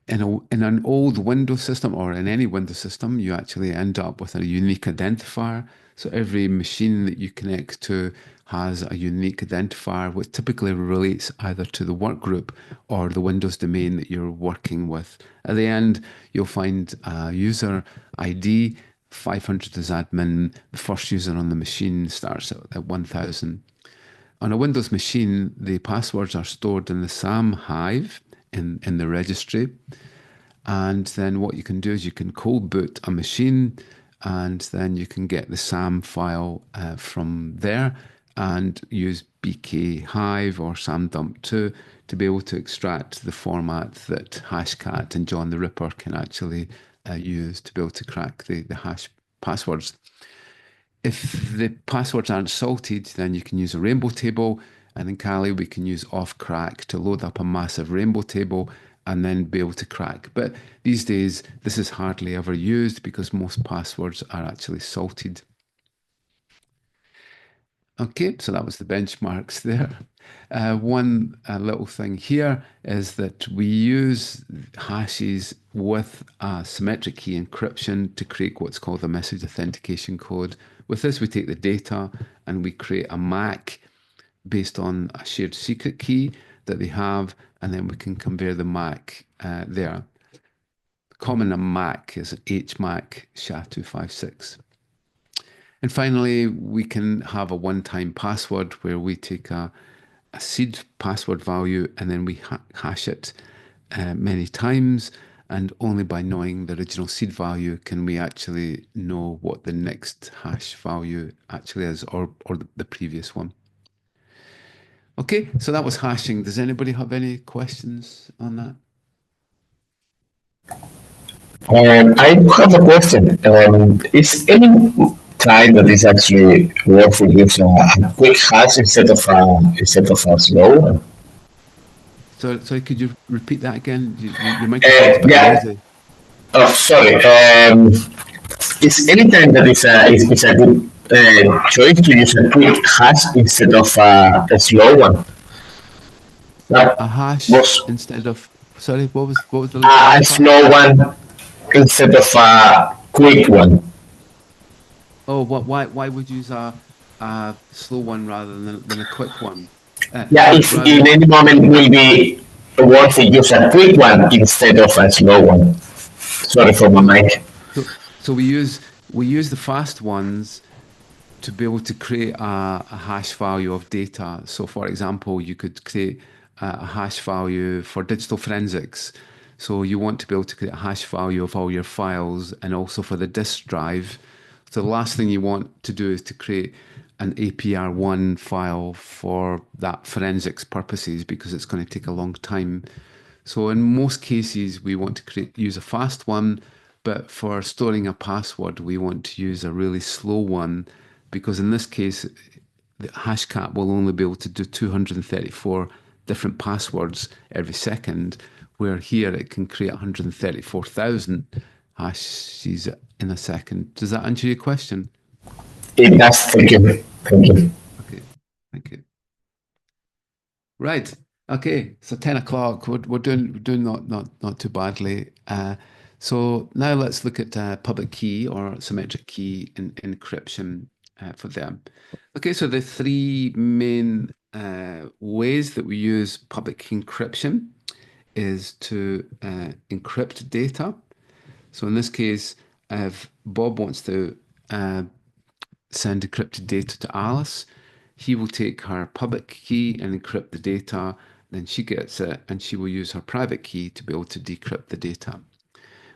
In an old Windows system or in any Windows system, you actually end up with a unique identifier. So every machine that you connect to has a unique identifier, which typically relates either to the workgroup or the Windows domain that you're working with. At the end, you'll find a user ID, 500 as admin. The first user on the machine starts at 1000. On a Windows machine, the passwords are stored in the SAM hive in the registry. And then what you can do is you can cold boot a machine, and then you can get the SAM file from there and use BK Hive or SAMDump2 to be able to extract the format that Hashcat and John the Ripper can actually use to be able to crack the hash passwords. If the passwords aren't salted, then you can use a rainbow table, and in Kali we can use offcrack to load up a massive rainbow table and then be able to crack. But these days, this is hardly ever used because most passwords are actually salted. Okay, so that was the benchmarks there. One little thing here is that we use hashes with symmetric key encryption to create what's called a message authentication code. With this, we take the data and we create a MAC based on a shared secret key that they have, and then we can convey the MAC there. Common a MAC is an HMAC SHA-256. And finally, we can have a one-time password where we take a seed password value and then we hash it many times, and only by knowing the original seed value can we actually know what the next hash value actually is, or the previous one. Okay, so that was hashing. Does anybody have any questions on that? I have a question. Is any time that is actually worth using a quick hash instead of a slow one? So could you repeat that again? Your microphone's a bit Yeah. noisy. Oh, sorry. Is any time that is a good choice to use a quick hash instead of a slow one? A hash instead of, sorry, what was the a slow one instead of a quick one. Oh, why would you use a slow one rather than a quick one? Yeah, if in any moment will be worth to use a quick one instead of a slow one. Sorry for my mic. So we use the fast ones to be able to create a hash value of data. So for example, you could create a hash value for digital forensics. So you want to be able to create a hash value of all your files and also for the disk drive. So the last thing you want to do is to create an APR1 file for that forensics purposes because it's going to take a long time. So in most cases, we want to use a fast one, but for storing a password, we want to use a really slow one because in this case, the hashcat will only be able to do 234 different passwords every second, where here it can create 134,000 hashes in a second. Does that answer your question? It does. Thank you. Thank you. Okay, thank you. Right. Okay. So 10 o'clock. We're doing not too badly. So now let's look at public key or symmetric key encryption for them. Okay. So the three main ways that we use public key encryption is to encrypt data. So in this case, if Bob wants to send encrypted data to Alice, he will take her public key and encrypt the data, then she gets it and she will use her private key to be able to decrypt the data.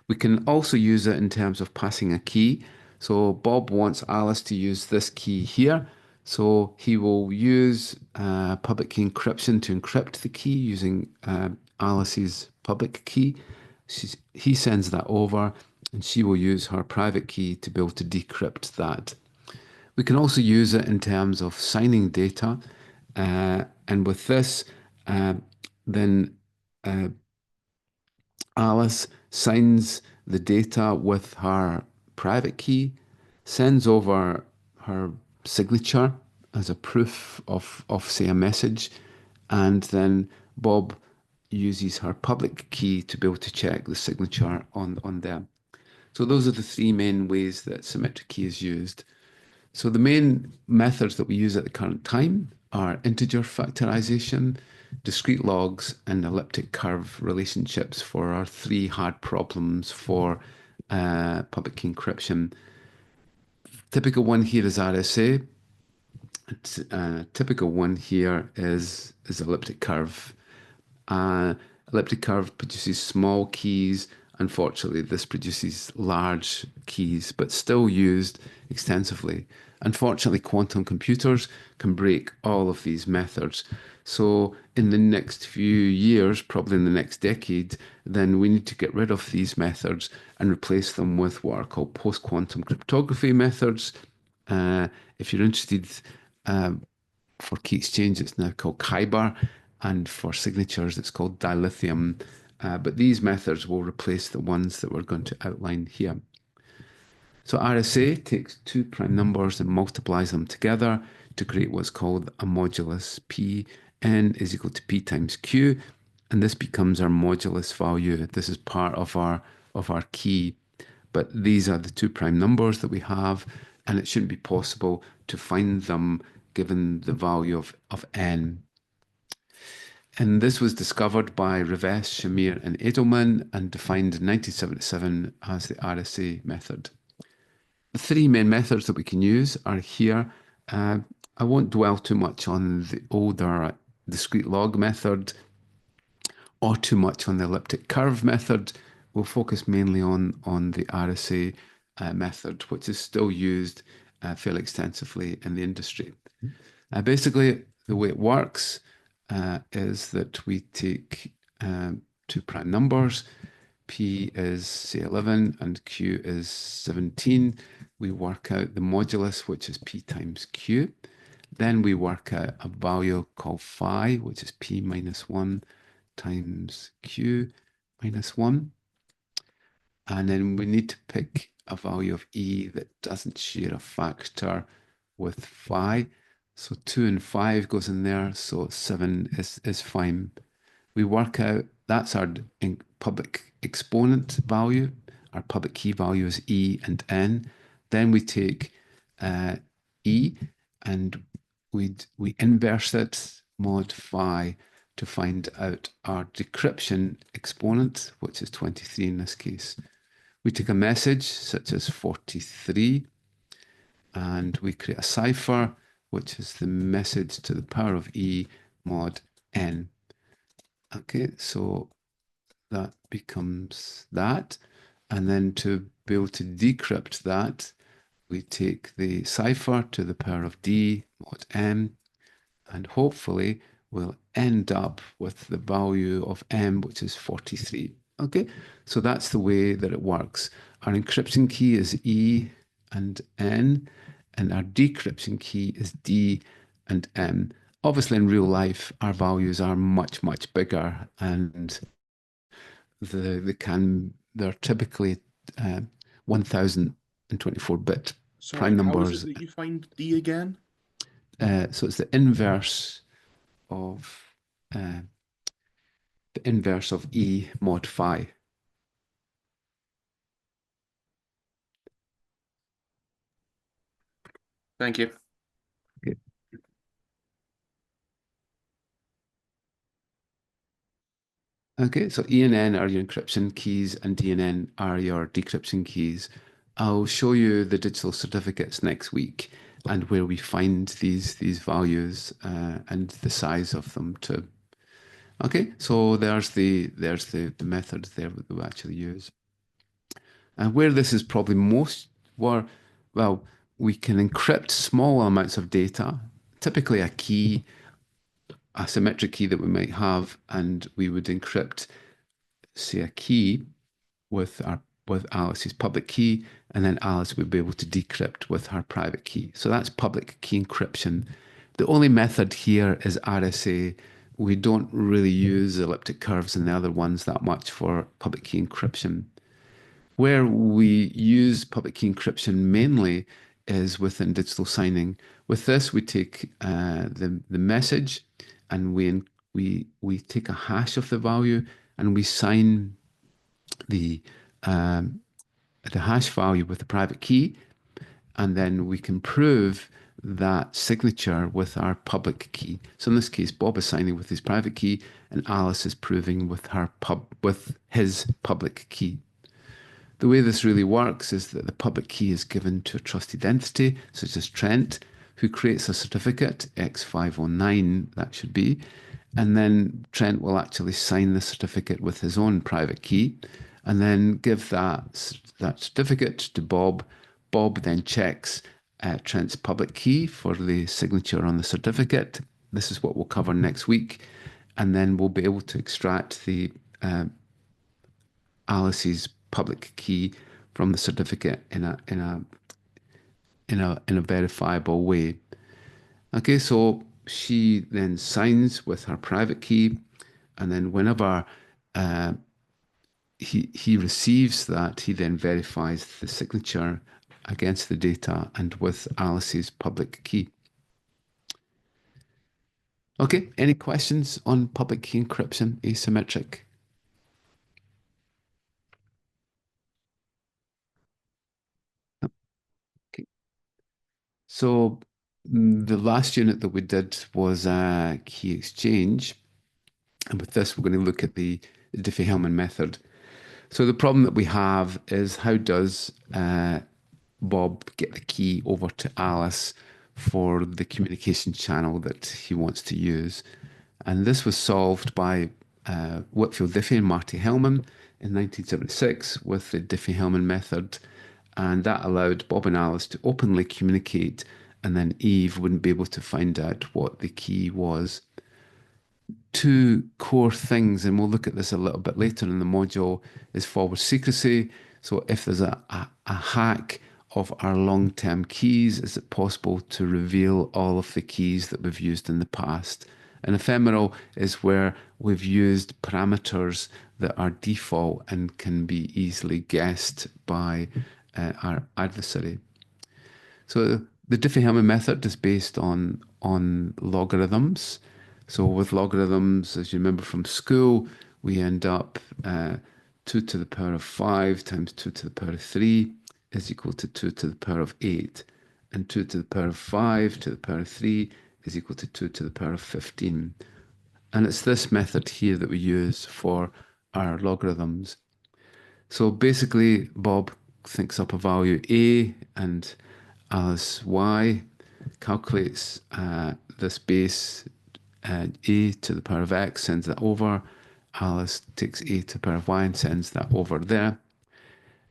We can also use it in terms of passing a key. So Bob wants Alice to use this key here. So he will use public key encryption to encrypt the key using Alice's public key. He sends that over and she will use her private key to be able to decrypt that. We can also use it in terms of signing data. And with this, then Alice signs the data with her private key, sends over her signature as a proof of say, a message, and then Bob uses her public key to be able to check the signature on them. So those are the three main ways that symmetric key is used. So the main methods that we use at the current time are integer factorization, discrete logs, and elliptic curve relationships for our three hard problems for public key encryption. Typical one here is RSA. Typical one here is elliptic curve. Elliptic curve produces small keys. Unfortunately, this produces large keys, but still used extensively. Unfortunately, quantum computers can break all of these methods. So in the next few years, probably in the next decade, then we need to get rid of these methods and replace them with what are called post-quantum cryptography methods. If you're interested, for key exchange, it's now called Kyber, and for signatures, it's called dilithium. But these methods will replace the ones that we're going to outline here. So RSA takes two prime numbers and multiplies them together to create what's called a modulus. P n is equal to P times Q, and this becomes our modulus value. This is part of our key, but these are the two prime numbers that we have, and it shouldn't be possible to find them given the value of n. And this was discovered by Reves, Shamir, and Edelman and defined in 1977 as the RSA method. The three main methods that we can use are here. I won't dwell too much on the older discrete log method or too much on the elliptic curve method. We'll focus mainly on the RSA method, which is still used fairly extensively in the industry. Basically, the way it works is that we take two prime numbers. P is, say, 11 and Q is 17. We work out the modulus, which is P times Q. Then we work out a value called phi, which is P minus 1 times Q minus 1. And then we need to pick a value of E that doesn't share a factor with phi. So 2 and 5 goes in there, so 7 is fine. We work out, that's our public exponent value. Our public key value is E and N. Then we take E and we inverse it, mod phi, to find out our decryption exponent, which is 23 in this case. We take a message such as 43 and we create a cipher, which is the message to the power of E mod N. Okay, so that becomes that. And then to be able to decrypt that, we take the cipher to the power of d mod m, and hopefully we'll end up with the value of m, which is 43. Okay, so that's the way that it works. Our encryption key is E and N, and our decryption key is D and M. Obviously, in real life, our values are much, much bigger, and they're typically 1024-bit Sorry, prime how is numbers. it that you find D again? So it's the inverse of E mod phi. Thank you. Okay. Okay, so E and N are your encryption keys and D and N are your decryption keys. I'll show you the digital certificates next week and where we find these values and the size of them too. Okay, so there's the method there that we actually use. And where this is probably most, well, we can encrypt small amounts of data, typically a key, a symmetric key that we might have, and we would encrypt, say, a key with Alice's public key, and then Alice would be able to decrypt with her private key. So that's public key encryption. The only method here is RSA. We don't really use elliptic curves and the other ones that much for public key encryption. Where we use public key encryption mainly is within digital signing. With this, we take the message and we take a hash of the value and we sign the hash value with the private key, and then we can prove that signature with our public key. So in this case, Bob is signing with his private key, and Alice is proving with his public key. The way this really works is that the public key is given to a trusted entity, such as Trent, who creates a certificate, X509, that should be, and then Trent will actually sign the certificate with his own private key, and then give that certificate to Bob. Bob then checks Trent's public key for the signature on the certificate. This is what we'll cover next week, and then we'll be able to extract the Alice's public key from the certificate in a verifiable way. Okay, so she then signs with her private key, and then whenever he receives that, he then verifies the signature against the data and with Alice's public key. Okay, any questions on public key encryption, asymmetric? Okay. So the last unit that we did was key exchange. And with this, we're going to look at the Diffie-Hellman method. So the problem that we have is how does Bob get the key over to Alice for the communication channel that he wants to use? And this was solved by Whitfield Diffie and Marty Hellman in 1976 with the Diffie-Hellman method. And that allowed Bob and Alice to openly communicate, and then Eve wouldn't be able to find out what the key was. Two core things, and we'll look at this a little bit later in the module, is forward secrecy. So if there's a hack of our long-term keys, is it possible to reveal all of the keys that we've used in the past? And ephemeral is where we've used parameters that are default and can be easily guessed by our adversary. So the Diffie-Hellman method is based on logarithms. So with logarithms, as you remember from school, we end up 2 to the power of 5 times 2 to the power of 3 is equal to 2 to the power of 8. And 2 to the power of 5 to the power of 3 is equal to 2 to the power of 15. And it's this method here that we use for our logarithms. So basically, Bob thinks up a value A and Alice Y, calculates this base A to the power of X, sends that over. Alice takes a to the power of y and sends that over there.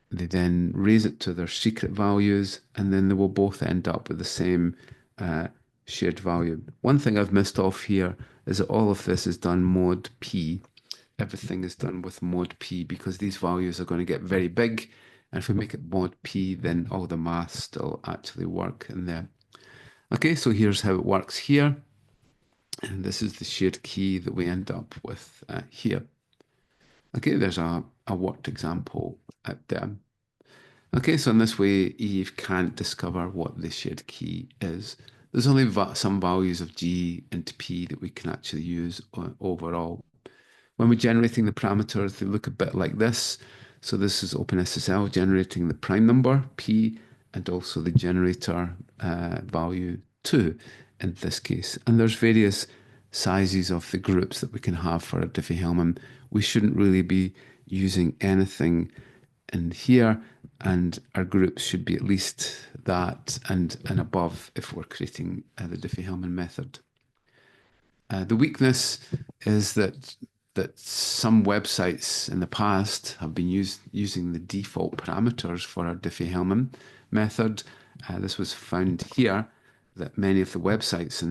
They then raise it to their secret values, and then they will both end up with the same shared value. One thing I've missed off here is that all of this is done mod p. Everything is done with mod p because these values are going to get very big. And if we make it mod p, then all the maths still actually work in there. Okay, so here's how it works here. And this is the shared key that we end up with here. Okay, there's a worked example out there. Okay, so in this way, Eve can't discover what the shared key is. There's only some values of G and P that we can actually use overall. When we're generating the parameters, they look a bit like this. So this is OpenSSL generating the prime number, P, and also the generator value 2 in this case. And there's various sizes of the groups that we can have for a Diffie-Hellman. We shouldn't really be using anything in here, and our groups should be at least that and above if we're creating the Diffie-Hellman method. The weakness is that some websites in the past have been using the default parameters for our Diffie-Hellman method. This was found here, that many of the websites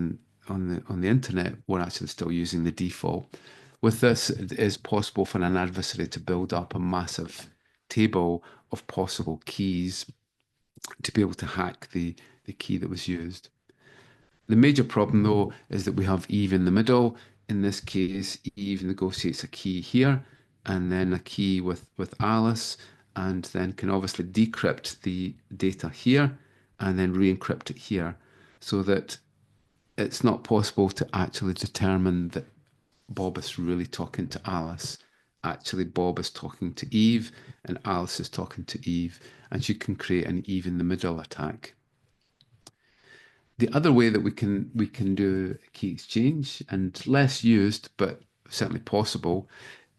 on the internet were actually still using the default. With this, it is possible for an adversary to build up a massive table of possible keys to be able to hack the key that was used. The major problem, though, is that we have Eve in the middle. In this case, Eve negotiates a key here and then a key with Alice, and then can obviously decrypt the data here and then re-encrypt it here, so that it's not possible to actually determine that Bob is really talking to Alice. Actually, Bob is talking to Eve and Alice is talking to Eve, and she can create an Eve in the middle attack. The other way that we can do key exchange, and less used but certainly possible,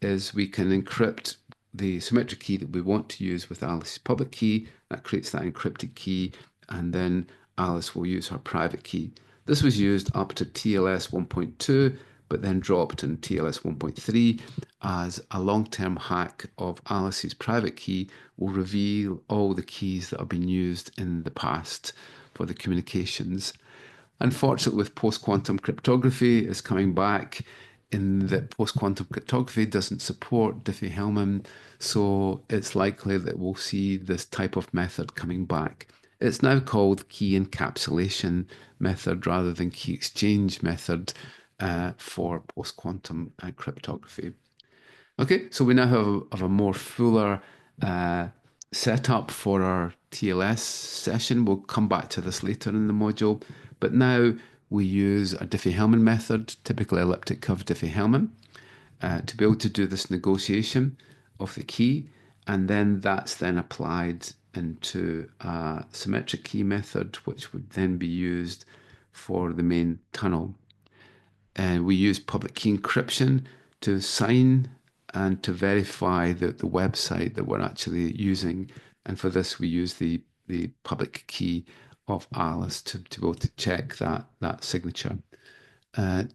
is we can encrypt the symmetric key that we want to use with Alice's public key. That creates that encrypted key, and then Alice will use her private key. This was used up to TLS 1.2, but then dropped in TLS 1.3 as a long-term hack of Alice's private key will reveal all the keys that have been used in the past for the communications. Unfortunately, with post-quantum cryptography is coming back in that post-quantum cryptography doesn't support Diffie-Hellman, so it's likely that we'll see this type of method coming back. It's now called key encapsulation method rather than key exchange method for post-quantum cryptography. Okay, so we now have a more fuller setup for our TLS session. We'll come back to this later in the module, but now we use a Diffie-Hellman method, typically elliptic curve Diffie-Hellman, to be able to do this negotiation of the key, and then that's then applied into a symmetric key method, which would then be used for the main tunnel. And we use public key encryption to sign and to verify the website that we're actually using. And for this, we use the public key of Alice to be able to check that signature.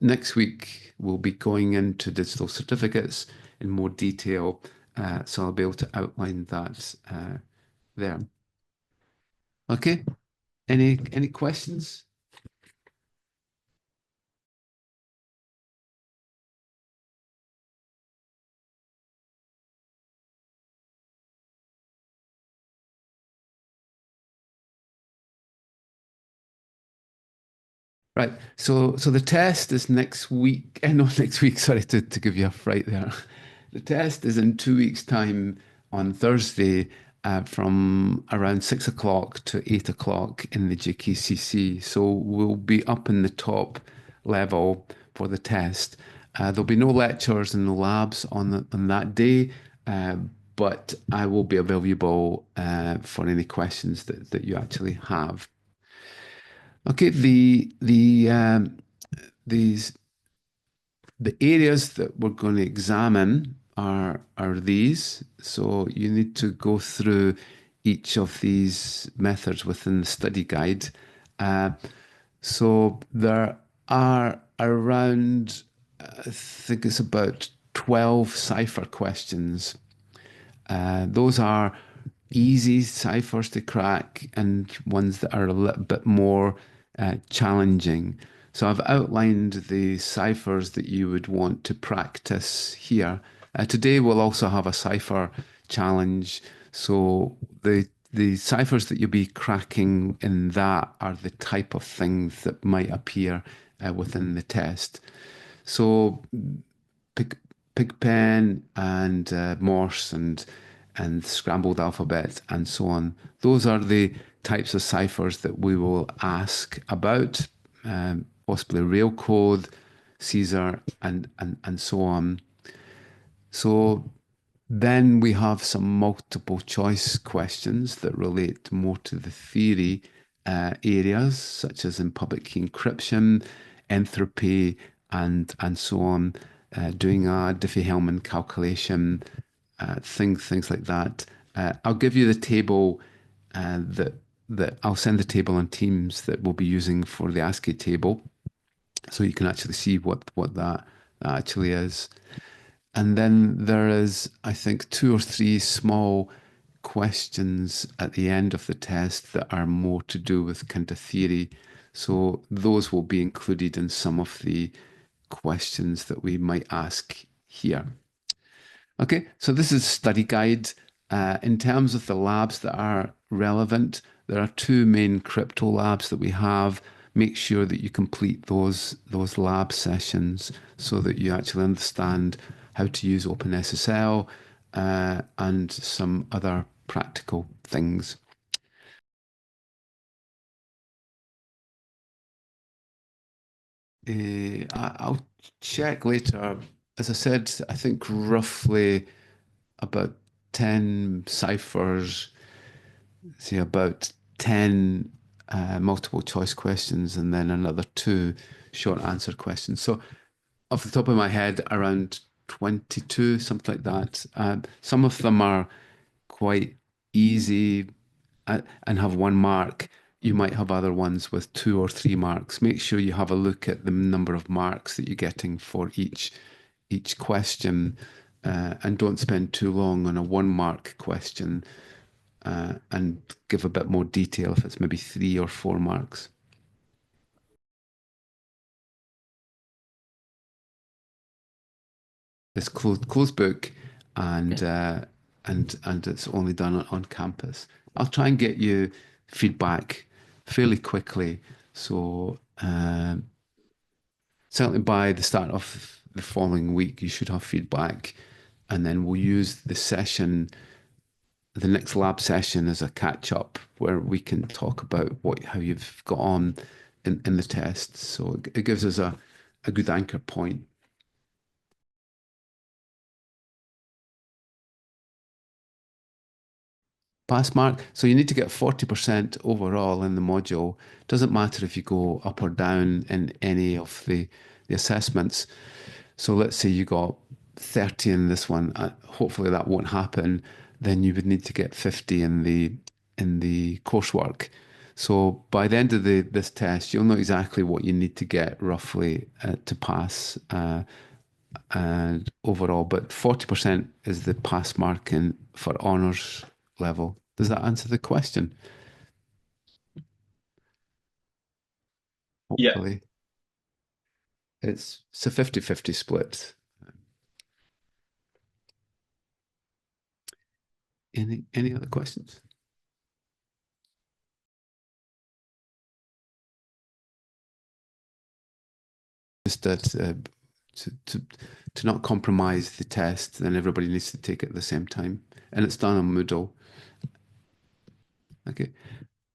Next week, we'll be going into digital certificates in more detail, so I'll be able to outline that there. Okay, any questions? Right, so the test is next week, not next week, sorry to give you a fright there. The test is in 2 weeks' time on Thursday from around 6 o'clock to 8 o'clock in the JKCC. So we'll be up in the top level for the test. There'll be no lectures and no labs on that day, but I will be available for any questions that you actually have. Okay, the areas that we're going to examine are these. So you need to go through each of these methods within the study guide. So there are around, I think it's about 12 cipher questions. Those are easy ciphers to crack and ones that are a little bit more challenging. So I've outlined the ciphers that you would want to practice here. Today we'll also have a cipher challenge. So the ciphers that you'll be cracking in that are the type of things that might appear within the test. So Pigpen and Morse and scrambled alphabet and so on. Those are the types of ciphers that we will ask about, possibly rail code, Caesar, and so on. So then we have some multiple choice questions that relate more to the theory areas, such as in public key encryption, entropy, and so on, doing a Diffie-Hellman calculation, things like that. I'll give you the table that I'll send the table on Teams that we'll be using for the ASCII table, so you can actually see what that actually is. And then there is, I think, 2 or 3 small questions at the end of the test that are more to do with kind of theory. So those will be included in some of the questions that we might ask here. Okay, so this is a study guide. In terms of the labs that are relevant, there are 2 main crypto labs that we have. Make sure that you complete those lab sessions so that you actually understand how to use OpenSSL and some other practical things. I'll check later. As I said, I think roughly about 10 ciphers, see about 10 multiple choice questions, and then another 2 short answer questions. So off the top of my head, around 22, something like that. Some of them are quite easy and have 1 mark. You might have other ones with 2 or 3 marks. Make sure you have a look at the number of marks that you're getting for each question, and don't spend too long on a 1 mark question, and give a bit more detail if it's maybe 3 or 4 marks. It's closed book, and it's only done on campus. I'll try and get you feedback fairly quickly. So certainly by the start of the following week, you should have feedback, and then we'll use the next lab session as a catch up where we can talk about how you've got on in the test. So it gives us a good anchor point. Pass mark. So you need to get 40% overall in the module. Doesn't matter if you go up or down in any of the assessments. So let's say you got 30 in this one. Hopefully that won't happen. Then you would need to get 50 in the coursework. So by the end of this test, you'll know exactly what you need to get roughly to pass overall. But 40% is the pass mark for honours level. Does that answer the question? Hopefully. Yeah. It's a 50-50 split. Any other questions? Just that to not compromise the test, then everybody needs to take it at the same time, and it's done on Moodle. Okay,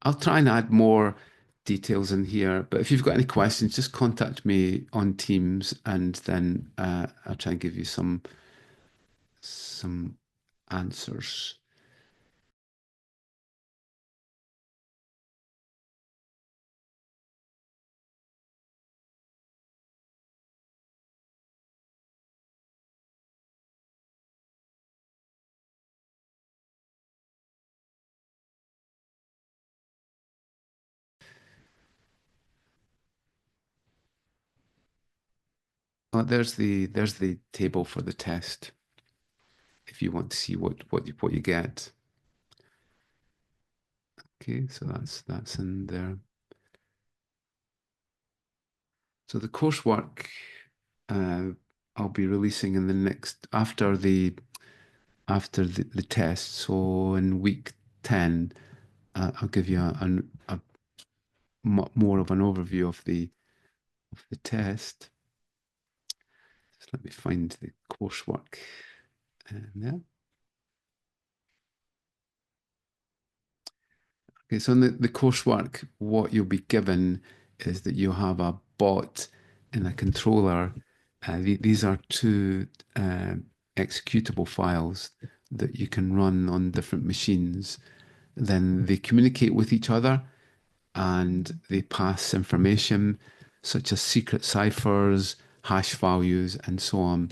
I'll try and add more details in here, but if you've got any questions, just contact me on Teams, and then I'll try and give you some answers. Oh, there's the table for the test. If you want to see what you get. Okay, so that's in there. So the coursework I'll be releasing in the next after the test. So in week 10, I'll give you a more of an overview of the test. Just let me find the coursework there. Okay, so in the coursework, what you'll be given is that you have a bot and a controller. These are two executable files that you can run on different machines. Then they communicate with each other and they pass information such as secret ciphers, hash values, and so on.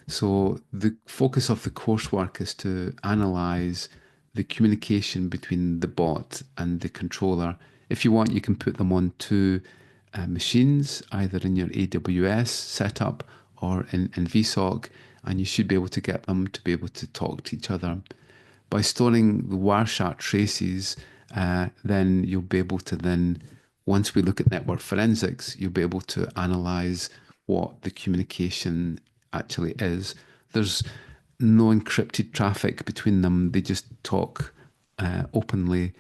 So the focus of the coursework is to analyze the communication between the bot and the controller. If you want, you can put them on two machines, either in your AWS setup or in VSOC, and you should be able to get them to be able to talk to each other. By storing the Wireshark traces, then you'll be able to then, once we look at network forensics, you'll be able to analyze what the communication actually is. There's no encrypted traffic between them. They just talk openly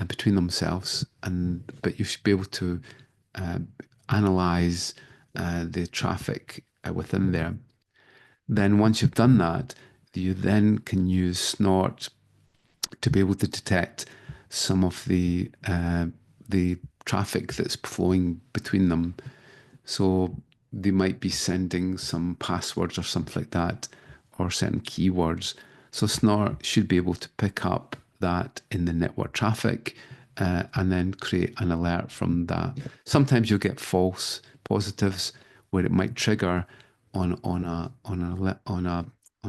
between themselves, but you should be able to analyze the traffic within there. Then once you've done that, you then can use Snort to be able to detect some of the traffic that's flowing between them. So they might be sending some passwords or something like that, or certain keywords. So Snort should be able to pick up that in the network traffic and then create an alert from that. Sometimes you'll get false positives where it might trigger on an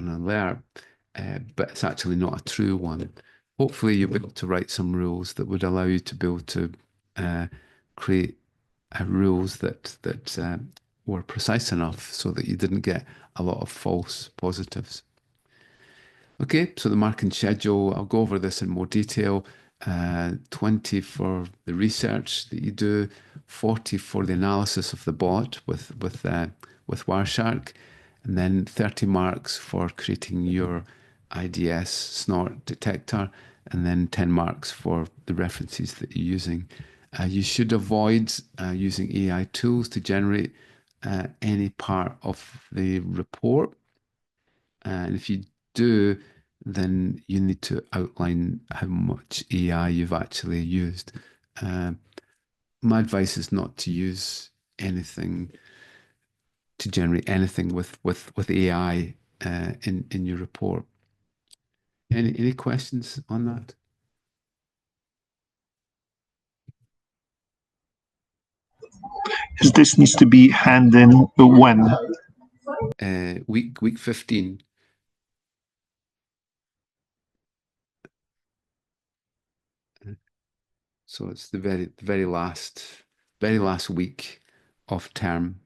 alert, but it's actually not a true one. Hopefully you'll be able to write some rules that would allow you to be able to create rules that were precise enough so that you didn't get a lot of false positives. Okay, so the marking schedule, I'll go over this in more detail. 20 for the research that you do, 40 for the analysis of the bot with Wireshark, and then 30 marks for creating your IDS snort detector, and then 10 marks for the references that you're using. You should avoid using AI tools to generate any part of the report. And if you do, then you need to outline how much AI you've actually used. My advice is not to use anything to generate anything with AI in your report. Any questions on that? This needs to be handed in when? Week 15. So it's the very last week of term.